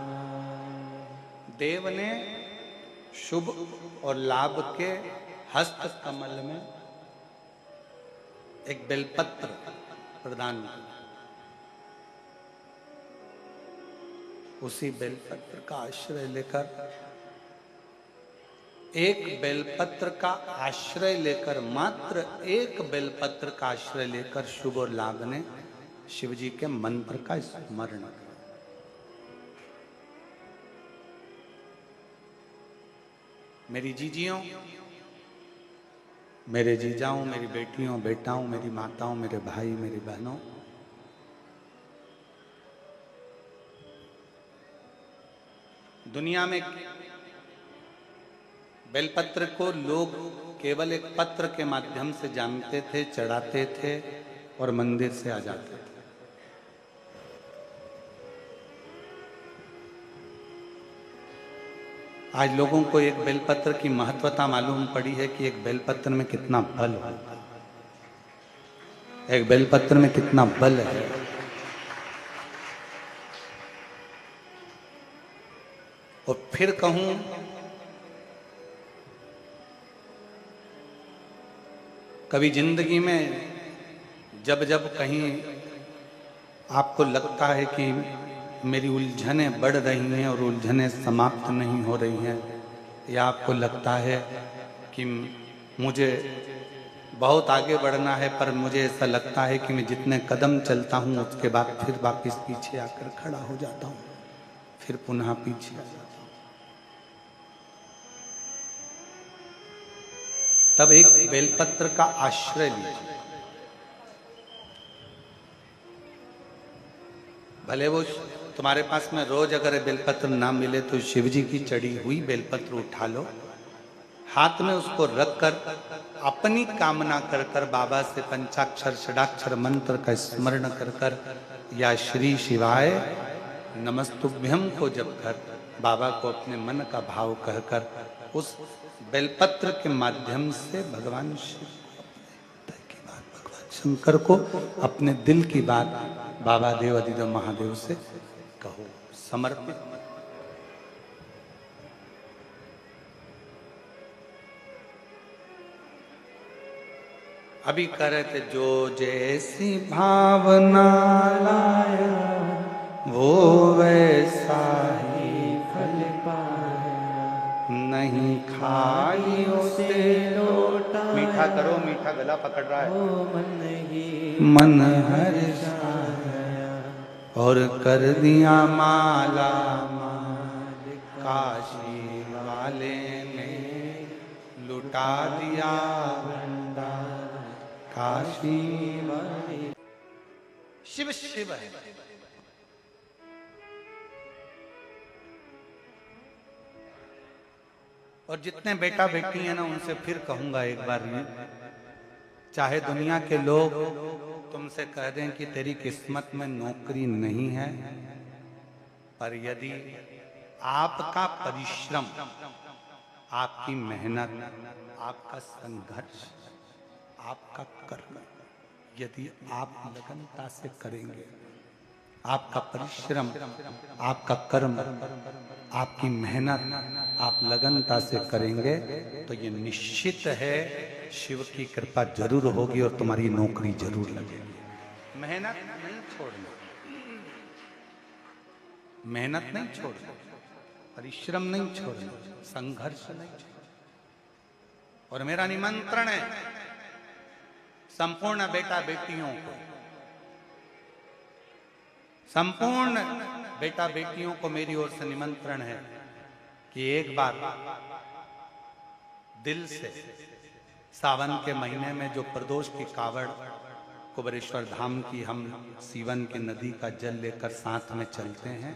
देव ने शुभ और लाभ के हस्त कमल में एक बेलपत्र प्रदान किया। उसी बेलपत्र का आश्रय लेकर, एक बेलपत्र का आश्रय लेकर, मात्र एक बेलपत्र का आश्रय लेकर शुभ और लाभ ने शिव जी के मंत्र का स्मरण किया। मेरी जीजियों, मेरे जीजाओं, मेरी बेटियों, बेटाओं, मेरी माताओं, मेरे भाई, मेरी बहनों, दुनिया में बेलपत्र को लोग केवल एक पत्र के माध्यम से जानते थे, चढ़ाते थे और मंदिर से आ जाते थे। आज लोगों को एक बेलपत्र की महत्वता मालूम पड़ी है कि एक बेलपत्र में कितना बल है, एक बेलपत्र में कितना बल है। और फिर कहूं, कभी जिंदगी में जब जब कहीं आपको लगता है कि मेरी उलझनें बढ़ रही हैं और उलझनें समाप्त नहीं हो रही हैं, या आपको लगता है कि मुझे बहुत आगे बढ़ना है, पर मुझे ऐसा लगता है कि मैं जितने कदम चलता हूँ उसके बाद फिर वापिस पीछे आकर खड़ा हो जाता हूँ, फिर पुनः पीछे आ जाता हूँ। तब एक बेलपत्र का आश्रय लीजिए। भले वो तुम्हारे पास में रोज अगर बेलपत्र ना मिले तो शिव जी की चढ़ी हुई बेलपत्र उठा लो, हाथ में उसको रखकर अपनी कामना कर कर बाबा से पंचाक्षर षडाक्षर मंत्र का स्मरण कर कर या श्री शिवाय नमस्तुभ्यम को जप कर बाबा को अपने मन का भाव कहकर उस बेलपत्र के माध्यम से भगवान शिव की बात, भगवान शंकर को अपने दिल की बात बाबा देव अधिदेव महादेव से कहो, समर्पित। अभी कह रहे थे, जो जैसी भावना लाया वो वैसा ही फल पाया, नहीं खाली उसे लौटा। मीठा करो, मीठा गला पकड़ रहा है। वो मन ही मन हर्षाया और कर दिया माला माल, काशी वाले ने लुटा दिया भंडार, काशी वाले। शिव शिव है। और जितने बेटा बेटी हैं ना, उनसे फिर कहूंगा एक बार ये, चाहे दुनिया के लोग तुमसे कह दें कि तेरी किस्मत में नौकरी नहीं है, पर यदि आपका परिश्रम, आपकी मेहनत, आपका संघर्ष, आपका कर्म यदि आप लगनता से करेंगे, आपका परिश्रम, आपका कर्म, आपकी मेहनत आप लगनता से करेंगे, तो ये निश्चित है शिव की कृपा जरूर होगी और तुम्हारी नौकरी जरूर लगेगी। मेहनत नहीं छोड़ना, मेहनत नहीं छोड़ना, परिश्रम नहीं छोड़ना, संघर्ष नहीं छोड़ना। और मेरा निमंत्रण है संपूर्ण बेटा बेटियों को, संपूर्ण बेटा बेटियों को मेरी ओर से निमंत्रण है कि एक बार दिल से सावन के महीने में जो प्रदोष की कावड़ कुबेरेश्वर धाम की हम सीवन की नदी का जल लेकर साथ में चलते हैं,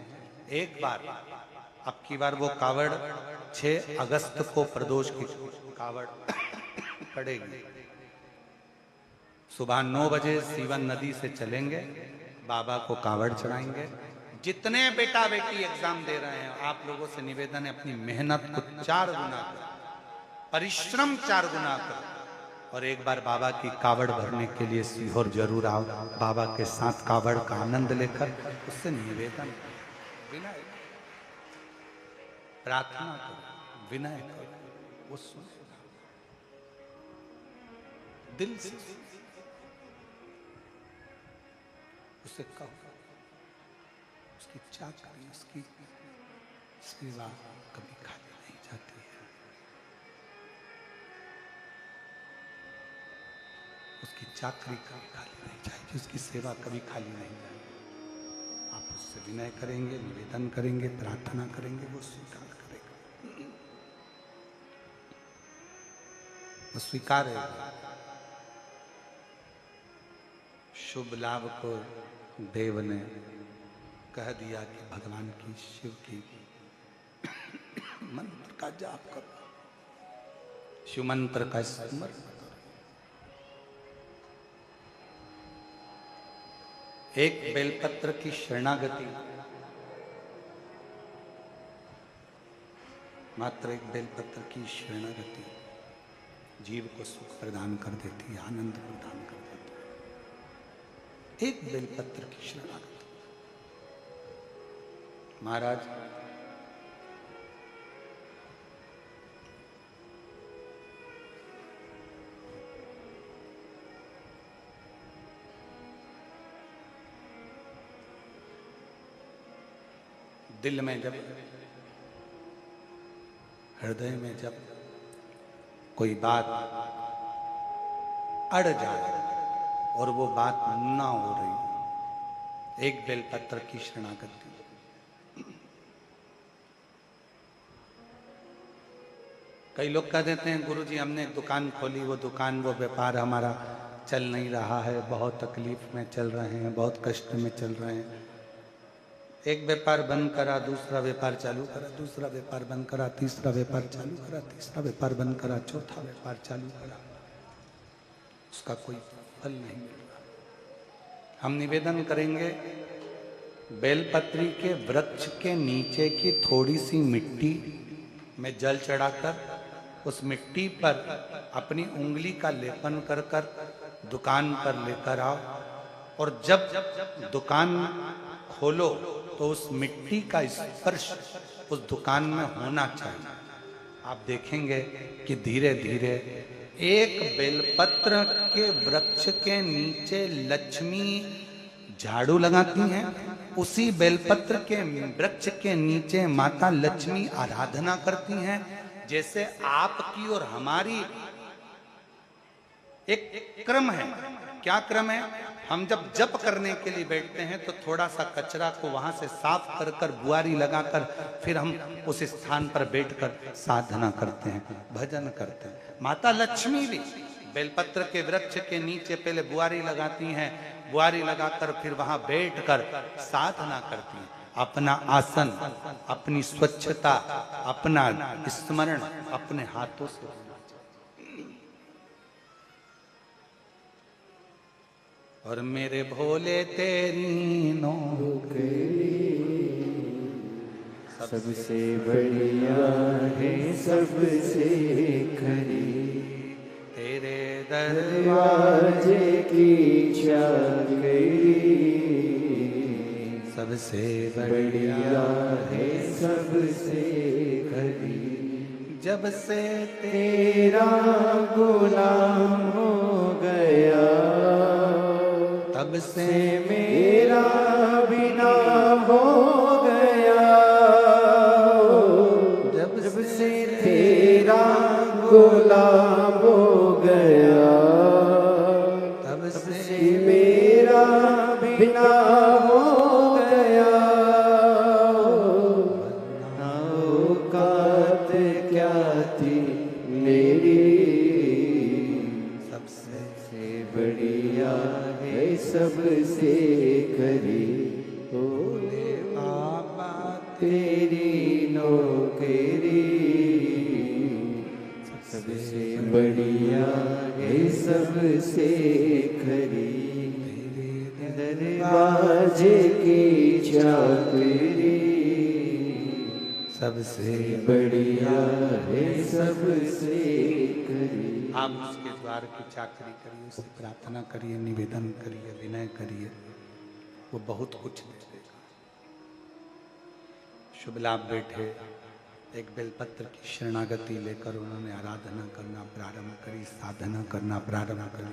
एक बार अब की बार वो कावड़ 6 अगस्त को प्रदोष की कावड़ पड़ेगी। सुबह 9 बजे सीवन नदी से चलेंगे, बाबा को कावड़ चढ़ाएंगे। जितने बेटा बेटी एग्जाम दे रहे हैं, आप लोगों से निवेदन है अपनी मेहनत को 4 गुना करो, परिश्रम 4 गुना करो, और एक बार बाबा की कावड़ भरने के लिए सीहोर जरूर आओ। बाबा के साथ कावड़ का आनंद लेकर उससे निवेदन, विनय, प्रार्थना करो, विनय करो, वो सुन दिल से उसे कहो, उसकी चाकरी, उसकी सेवा कभी खाली नहीं जाती है, उसकी चाकरी कभी खाली नहीं जाएगी, उसकी सेवा कभी खाली नहीं जाएगी। आप उससे विनय करेंगे, निवेदन करेंगे, प्रार्थना करेंगे, वो स्वीकार करेगा, वो स्वीकार है। शुभ लाभ को देव ने कह दिया कि भगवान की शिव की मंत्र का जाप करो, शिव मंत्र का स्मरण करो। एक बेलपत्र की शरणागति, मात्र एक बेलपत्र की शरणागति जीव को सुख प्रदान कर देती है, आनंद प्रदान कर देती है। एक बेलपत्र की शरणागति। महाराज दिल में जब, हृदय में जब कोई बात अड़ जाए और वो बात ना हो रही, एक बेलपत्र की शरणागति। कई लोग कह देते हैं गुरुजी हमने एक दुकान खोली, वो दुकान वो व्यापार हमारा चल नहीं रहा है, बहुत तकलीफ में चल रहे हैं, बहुत कष्ट में चल रहे हैं। एक व्यापार बंद करा, दूसरा व्यापार चालू करा, दूसरा व्यापार बंद करा, तीसरा व्यापार चालू करा, तीसरा व्यापार बंद करा, चौथा व्यापार चालू करा, उसका कोई फल नहीं मिल रहा। हम निवेदन करेंगे, बेलपत्री के वृक्ष के नीचे की थोड़ी सी मिट्टी में जल चढ़ाकर उस मिट्टी पर अपनी उंगली का लेपन कर कर दुकान पर लेकर आओ, और जब दुकान खोलो तो उस मिट्टी का स्पर्श उस दुकान में होना चाहिए। आप देखेंगे कि धीरे धीरे एक बेलपत्र के वृक्ष के नीचे लक्ष्मी झाड़ू लगाती हैं, उसी बेलपत्र के वृक्ष के नीचे माता लक्ष्मी आराधना करती हैं। जैसे आपकी और हमारी एक क्रम है। क्या क्रम है? हम जब जप करने के लिए बैठते हैं तो थोड़ा सा कचरा को वहां से साफ कर कर बुआरी लगाकर फिर हम उस स्थान पर बैठकर साधना करते हैं, भजन करते हैं। माता लक्ष्मी भी बेलपत्र के वृक्ष के नीचे पहले बुआरी लगाती हैं, बुआरी लगाकर फिर वहां बैठकर साधना करती हैं। अपना आसन, अपनी स्वच्छता, अपना स्मरण अपने हाथों से होना चाहिए। और मेरे भोले तेरी नौकरी सबसे बढ़िया है, सबसे खरी, तेरे दरवाजे की चाकरी सबसे बढ़िया है, सबसे खरी। जब से तेरा गुलाम हो गया, तब से मेरा बिना हो गया। जब से तेरा गुलाम हो गया, तब से मेरा बिना हो गया। ना औकात क्या थी मेरी, सबसे बढ़िया है, सबसे खरी। भोले बाबा तेरी नौकरी सबसे बढ़िया है, सबसे खरी, दरवाजे की चाकरी सबसे बढ़िया है, सबसे खरी। आप उसके द्वार की चाकरी करिए, उससे प्रार्थना करिए, निवेदन करिए, विनय करिए, वो बहुत कुछ दे देगा। शुभ लाभ बैठे एक बेलपत्र की शरणागति लेकर उन्होंने आराधना करना प्रारंभ करी, साधना करना प्रारंभ करी,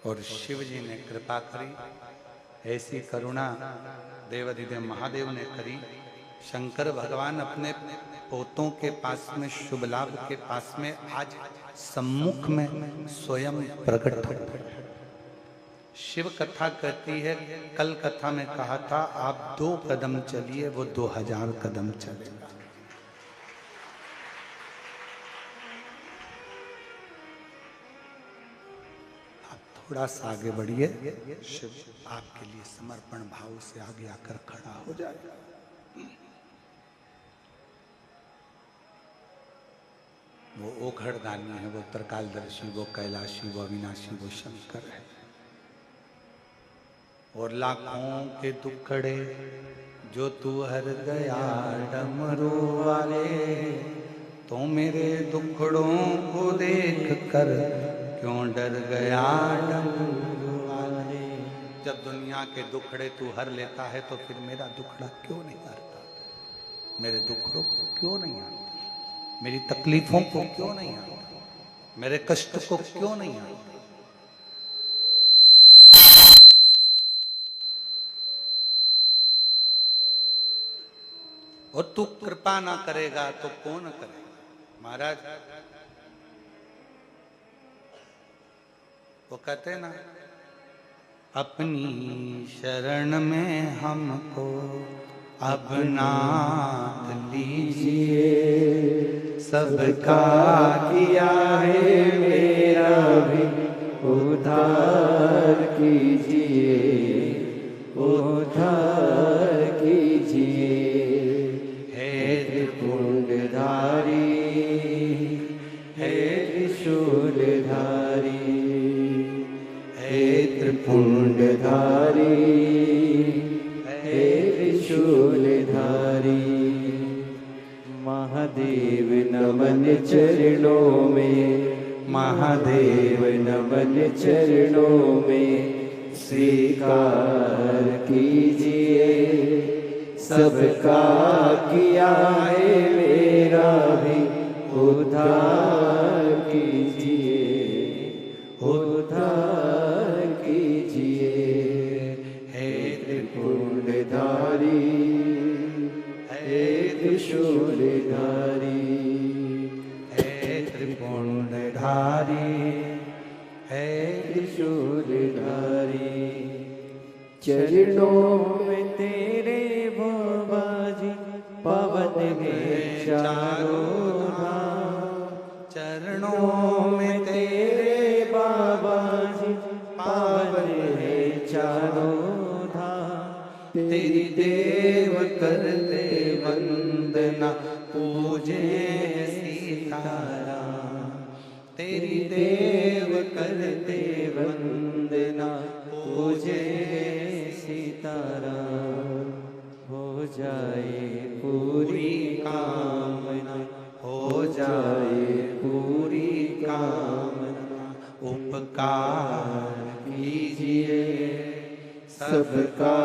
और शिव जी ने कृपा करी। ऐसी करुणा देवाधिदेव महादेव ने करी। शंकर भगवान अपने पोतों के पास में, शुभ लाभ के पास में आज सम्मुख में स्वयं प्रकट हो। शिव कथा कहती है, कल कथा में कहा था आप 2 कदम चलिए, वो 2000 कदम चलेगा। आप थोड़ा सा आगे बढ़िए, शिव आपके लिए समर्पण भाव से आगे आकर खड़ा हो जाएगा। वो ओघड़दानी है, वो त्रिकालदर्शी, वो कैलाशी, वो अविनाशी, वो शंकर है। और लाखों के दुखड़े जो तू हर गया डमरू वाले, तो मेरे दुखड़ों को देख कर क्यों डर गया डमरू वाले। जब दुनिया के दुखड़े तू हर लेता है तो फिर मेरा दुखड़ा क्यों नहीं हरता? मेरे दुखड़ों को क्यों नहीं हरता? मेरी तकलीफों को क्यों नहीं हरता? मेरे कष्ट को क्यों नहीं हरता? और तू कृपा ना करेगा तो कौन करेगा? महाराज वो कहते हैं ना, अपनी शरण में हमको अब नाथ लीजिए, सबका किया है मेरा भी उद्धार कीजिए, उद्धार कीजिए। हे त्रिपुंडधारी, हे त्रिशूलधारी, हे त्रिपुंडधारी, हे त्रिशूलधारी। महादेव नमन चरणों में, महादेव नमन चरणों में, स्वीकार कीजिए, सबका किया है मेरा भी उद्धार कीजिए, उद्धार कीजिए। हे त्रिपुंडधारी, हे त्रिशूलधारी, हे त्रिपुंडधारी, हे त्रिशूलधारी। चरणों में तेरे बाबा जी पावन है चारों धाम, चरणों में तेरे बाबा जी पावन है चारों धाम। तेरी देव करते वंदना, पूजे सीताराम। तेरी देव करते वंदना, पूजे सीताराम। हो जाए पूरी कामना, हो जाए पूरी कामना। उपकार कीजिए, सबका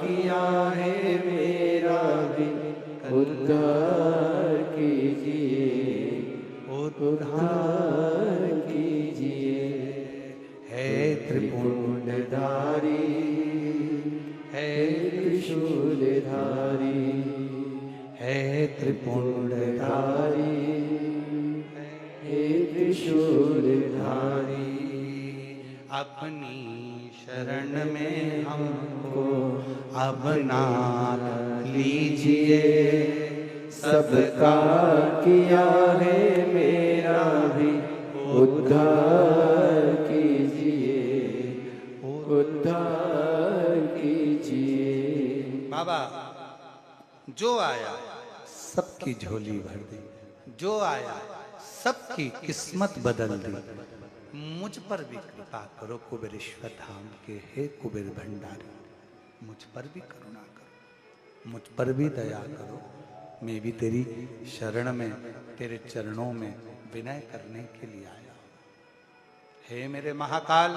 किया है मेरा भी उद्धार कीजिए, उद्धार कीजिए। हे त्रिपुंडधारी, हे त्रिशूलधारी, हे त्रिपुंडधारी, हे त्रिशूलधारी। अपनी शरण में हमको अब नाथ लीजिए, सबका किया है मेरा भी उद्धार कीजिए, उद्धार कीजिए। बाबा जो आया सबकी झोली भर दी, जो आया सबकी किस्मत बदल दी। मुझ पर भी कृपा करो कुबेरेश्वर धाम के हे कुबेर भंडारी, मुझ पर भी करुणा करो, मुझ पर भी दया करो। मैं भी तेरी शरण में, तेरे चरणों में विनय करने के लिए आया हूं। हे मेरे महाकाल,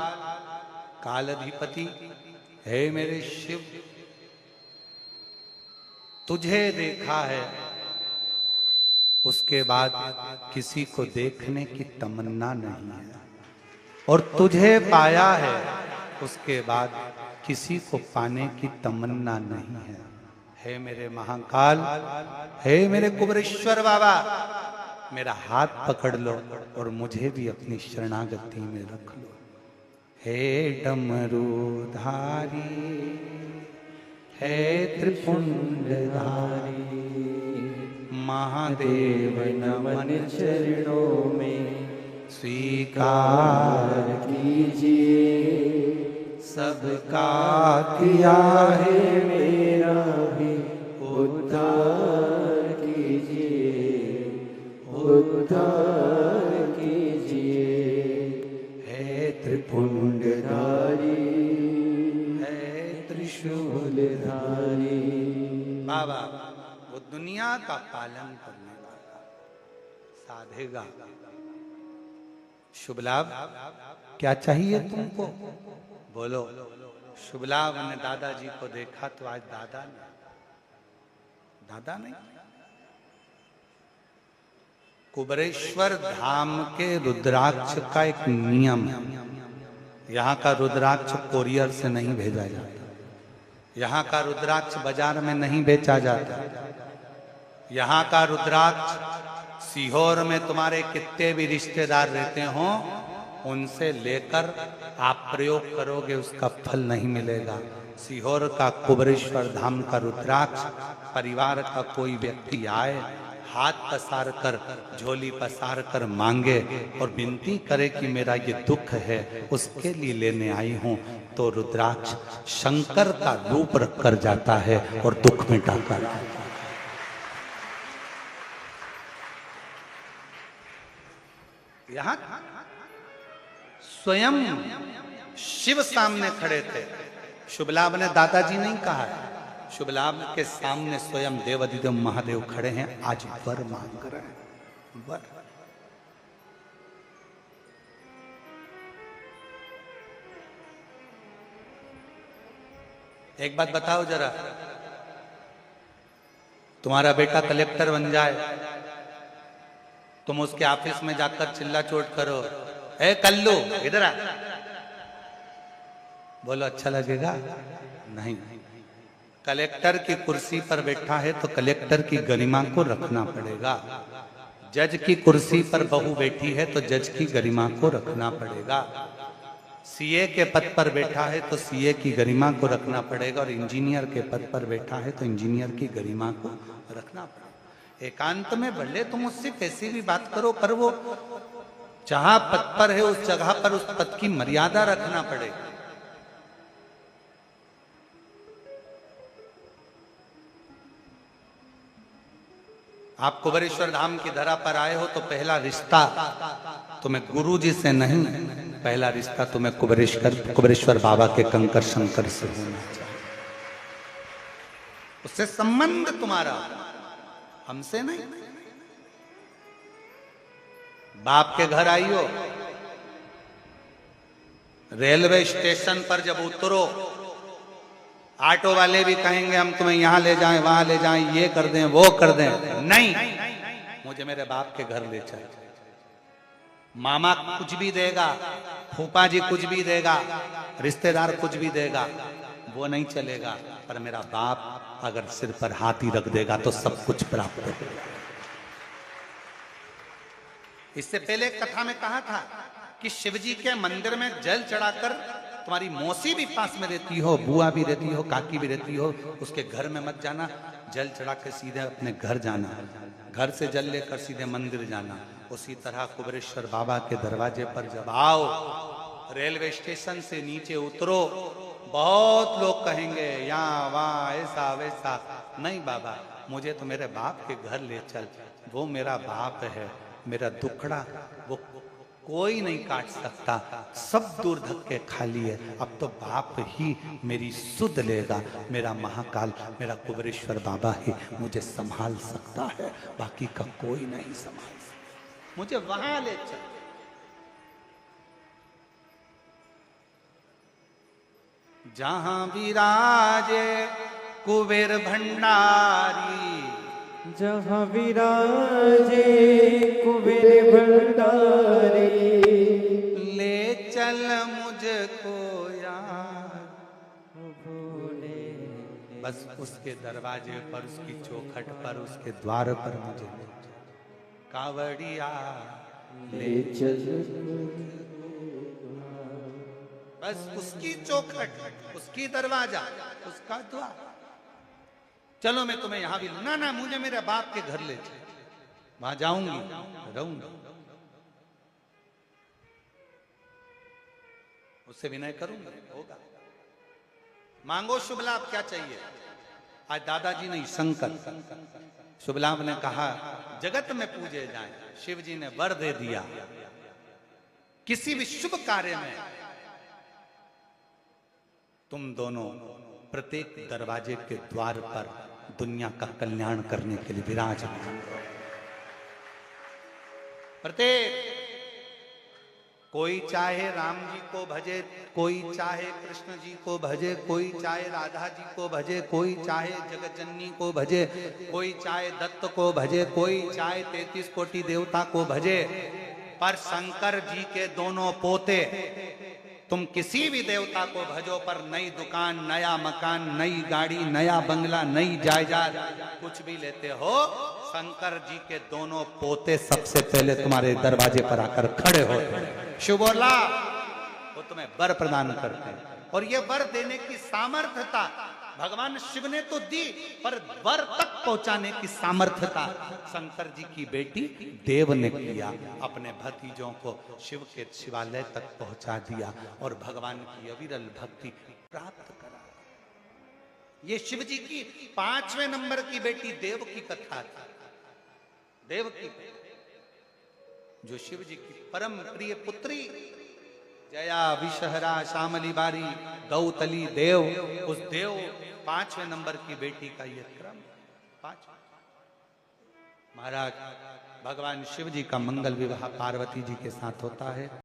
काल अधिपति, हे मेरे शिव, तुझे देखा है उसके बाद किसी को देखने की तमन्ना नहीं है, और तुझे पाया है उसके बाद किसी को पाने की तमन्ना नहीं है। हे मेरे महाकाल, हे मेरे कुबेरेश्वर बाबा, मेरा हाथ पकड़ लो और मुझे भी अपनी शरणागति में रख लो। हे डमरूधारी, हे त्रिपुंडधारी, महादेव नमन चरणों में स्वीकार कीजिए, सबका किया है मेरा भी उद्धार कीजिए, उद्धार कीजिए। हे त्रिपुंडधारी, हे त्रिशूलधारी। बाबा वो दुनिया का पालन करने वाला साधेगा। शुभ लाभ क्या चाहिए तुमको? बोलो। शुभ लाभ ने दादाजी को देखा तो आज दादा नहीं, कुबेरेश्वर धाम के रुद्राक्ष का एक नियम है। यहाँ का रुद्राक्ष कोरियर से नहीं भेजा जाता, यहाँ का रुद्राक्ष बाजार में नहीं बेचा जाता। यहाँ का रुद्राक्ष सीहोर में तुम्हारे कितने भी रिश्तेदार रहते हो, उनसे लेकर आप प्रयोग करोगे उसका फल नहीं मिलेगा। सीहोर का कुबरेश्वर धाम का रुद्राक्ष परिवार का कोई व्यक्ति आए, हाथ पसार कर, झोली पसार कर मांगे और विनती करे कि मेरा ये दुख है, उसके लिए लेने आई हूं, तो रुद्राक्ष शंकर का रूप रख कर जाता है और दुख मिटा कर। यहां स्वयं शिव सामने खड़े थे। शुभ लाभ ने दादाजी नहीं कहा है, शुभ लाभ के सामने स्वयं देवाधिदेव महादेव खड़े हैं, आज वर मांग रहे हैं। वर एक बात बताओ जरा, तुम्हारा बेटा कलेक्टर बन जाए, तुम उसके ऑफिस में जाकर चिल्ला चोट करो, ए कल्लू इधर आ, बोलो अच्छा लगेगा? नहीं। कलेक्टर की कुर्सी पर बैठा है तो कलेक्टर की गरिमा को रखना पड़ेगा। जज की कुर्सी पर बहू बैठी है तो जज की गरिमा को रखना पड़ेगा। सीए के पद पर बैठा है तो सीए की गरिमा को रखना पड़ेगा, और इंजीनियर के पद पर बैठा है तो इंजीनियर की गरिमा को रखना पड़ेगा। एकांत में भले तुम उससे कैसी भी बात करो, पर वो जहां पद पर है उस जगह पर उस पद की मर्यादा रखना पड़ेगा। आप कुबरेश्वर धाम की धरा पर आए हो तो पहला रिश्ता तुम्हें गुरु जी से नहीं, पहला रिश्ता तुम्हें कुबरेश्वर बाबा के कंकर शंकर से होना चाहिए। उससे संबंध तुम्हारा, हमसे नहीं। बाप के घर आई हो, रेलवे स्टेशन पर जब उतरो, ऑटो वाले भी कहेंगे हम तुम्हें यहां ले जाएं, वहां ले जाएं, ये कर दें, वो कर दें। नहीं, मुझे मेरे बाप के घर ले चल। मामा कुछ भी देगा, फूफा जी कुछ भी देगा, रिश्तेदार कुछ भी देगा, वो नहीं चलेगा, पर मेरा बाप अगर सिर पर हाथी रख देगा तो सब कुछ प्राप्त होगा। इससे पहले कथा में कहा था कि शिवजी के मंदिर में जल चढ़ाकर, तुम्हारी मौसी भी पास में रहती हो, बुआ भी रहती हो, काकी भी रहती हो, उसके घर में मत जाना, जल चढ़ा के सीधे अपने घर जाना, घर से जल लेकर सीधे मंदिर जाना। उसी तरह कुबरेश्वर बाबा के दरवाजे पर जब आओ, रेलवे स्टेशन से नीचे उतरो, बहुत लोग कहेंगे यहाँ वहाँ ऐसा वैसा, नहीं बाबा मुझे तो मेरे बाप के घर ले चल, वो मेरा बाप है, मेरा दुखड़ा वो कोई नहीं काट सकता, सब दूर धक्के खाली है, अब तो बाप ही मेरी सुध लेगा, मेरा महाकाल, मेरा कुबरेश्वर बाबा ही मुझे संभाल सकता है, बाकी का कोई नहीं संभाल सकता, मुझे वहां ले चल। जहां विराजे कुबेर भंडारी, जहाँ विराजे कुबेर भंडारी, ले चल मुझको यार भोले। बस उसके दरवाजे पर, उसकी चौखट पर, उसके द्वार पर मुझे ले चल, कावड़िया ले चल, बस उसकी चौखट, उसकी दरवाजा, उसका द्वार। चलो मैं तुम्हें यहां भी, ना ना मुझे मेरे बाप के घर ले चल, वहां जाऊंगी, रहूंगी, उससे विनय करूंगा, होगा। मांगो शुभ लाभ, क्या चाहिए? आज दादाजी नहीं, शंकर शुभ लाभ ने कहा जगत में पूजे जाएं, शिव जी ने वर दे दिया, किसी भी शुभ कार्य में तुम दोनों प्रत्येक दरवाजे के द्वार पर दुनिया का कल्याण करने के लिए विराजमान। प्रत्येक, कोई चाहे राम जी को भजे, कोई चाहे कृष्ण जी को भजे, कोई चाहे राधा जी को भजे, कोई चाहे जगतजननी को भजे, कोई चाहे दत्त को भजे, कोई चाहे 33 कोटि देवता को भजे, पर शंकर जी के दोनों पोते, तुम किसी भी देवता को भजो, पर नई दुकान, नया मकान, नई गाड़ी, नया बंगला, नई जायदाद, कुछ भी लेते हो, शंकर जी के दोनों पोते सबसे पहले तुम्हारे दरवाजे पर आकर खड़े होते हैं। शिव बोला वो तुम्हें वर प्रदान करते हैं, और ये वर देने की सामर्थ्यता भगवान शिव ने तो दी, पर वर तक पहुंचाने की सामर्थ्यता शंकर जी की बेटी देव ने किया। अपने भतीजों को शिव के शिवालय तक पहुंचा दिया और भगवान की अविरल भक्ति प्राप्त करा। ये शिव जी की 5वें नंबर की बेटी देव की कथा थी। देव की जो शिव जी की परम प्रिय पुत्री जया विषहरा श्यामली बारी गौतली देव, उस देव 5वें नंबर की बेटी का यह क्रम 5। महाराज भगवान शिव जी का मंगल विवाह पार्वती जी के साथ होता है।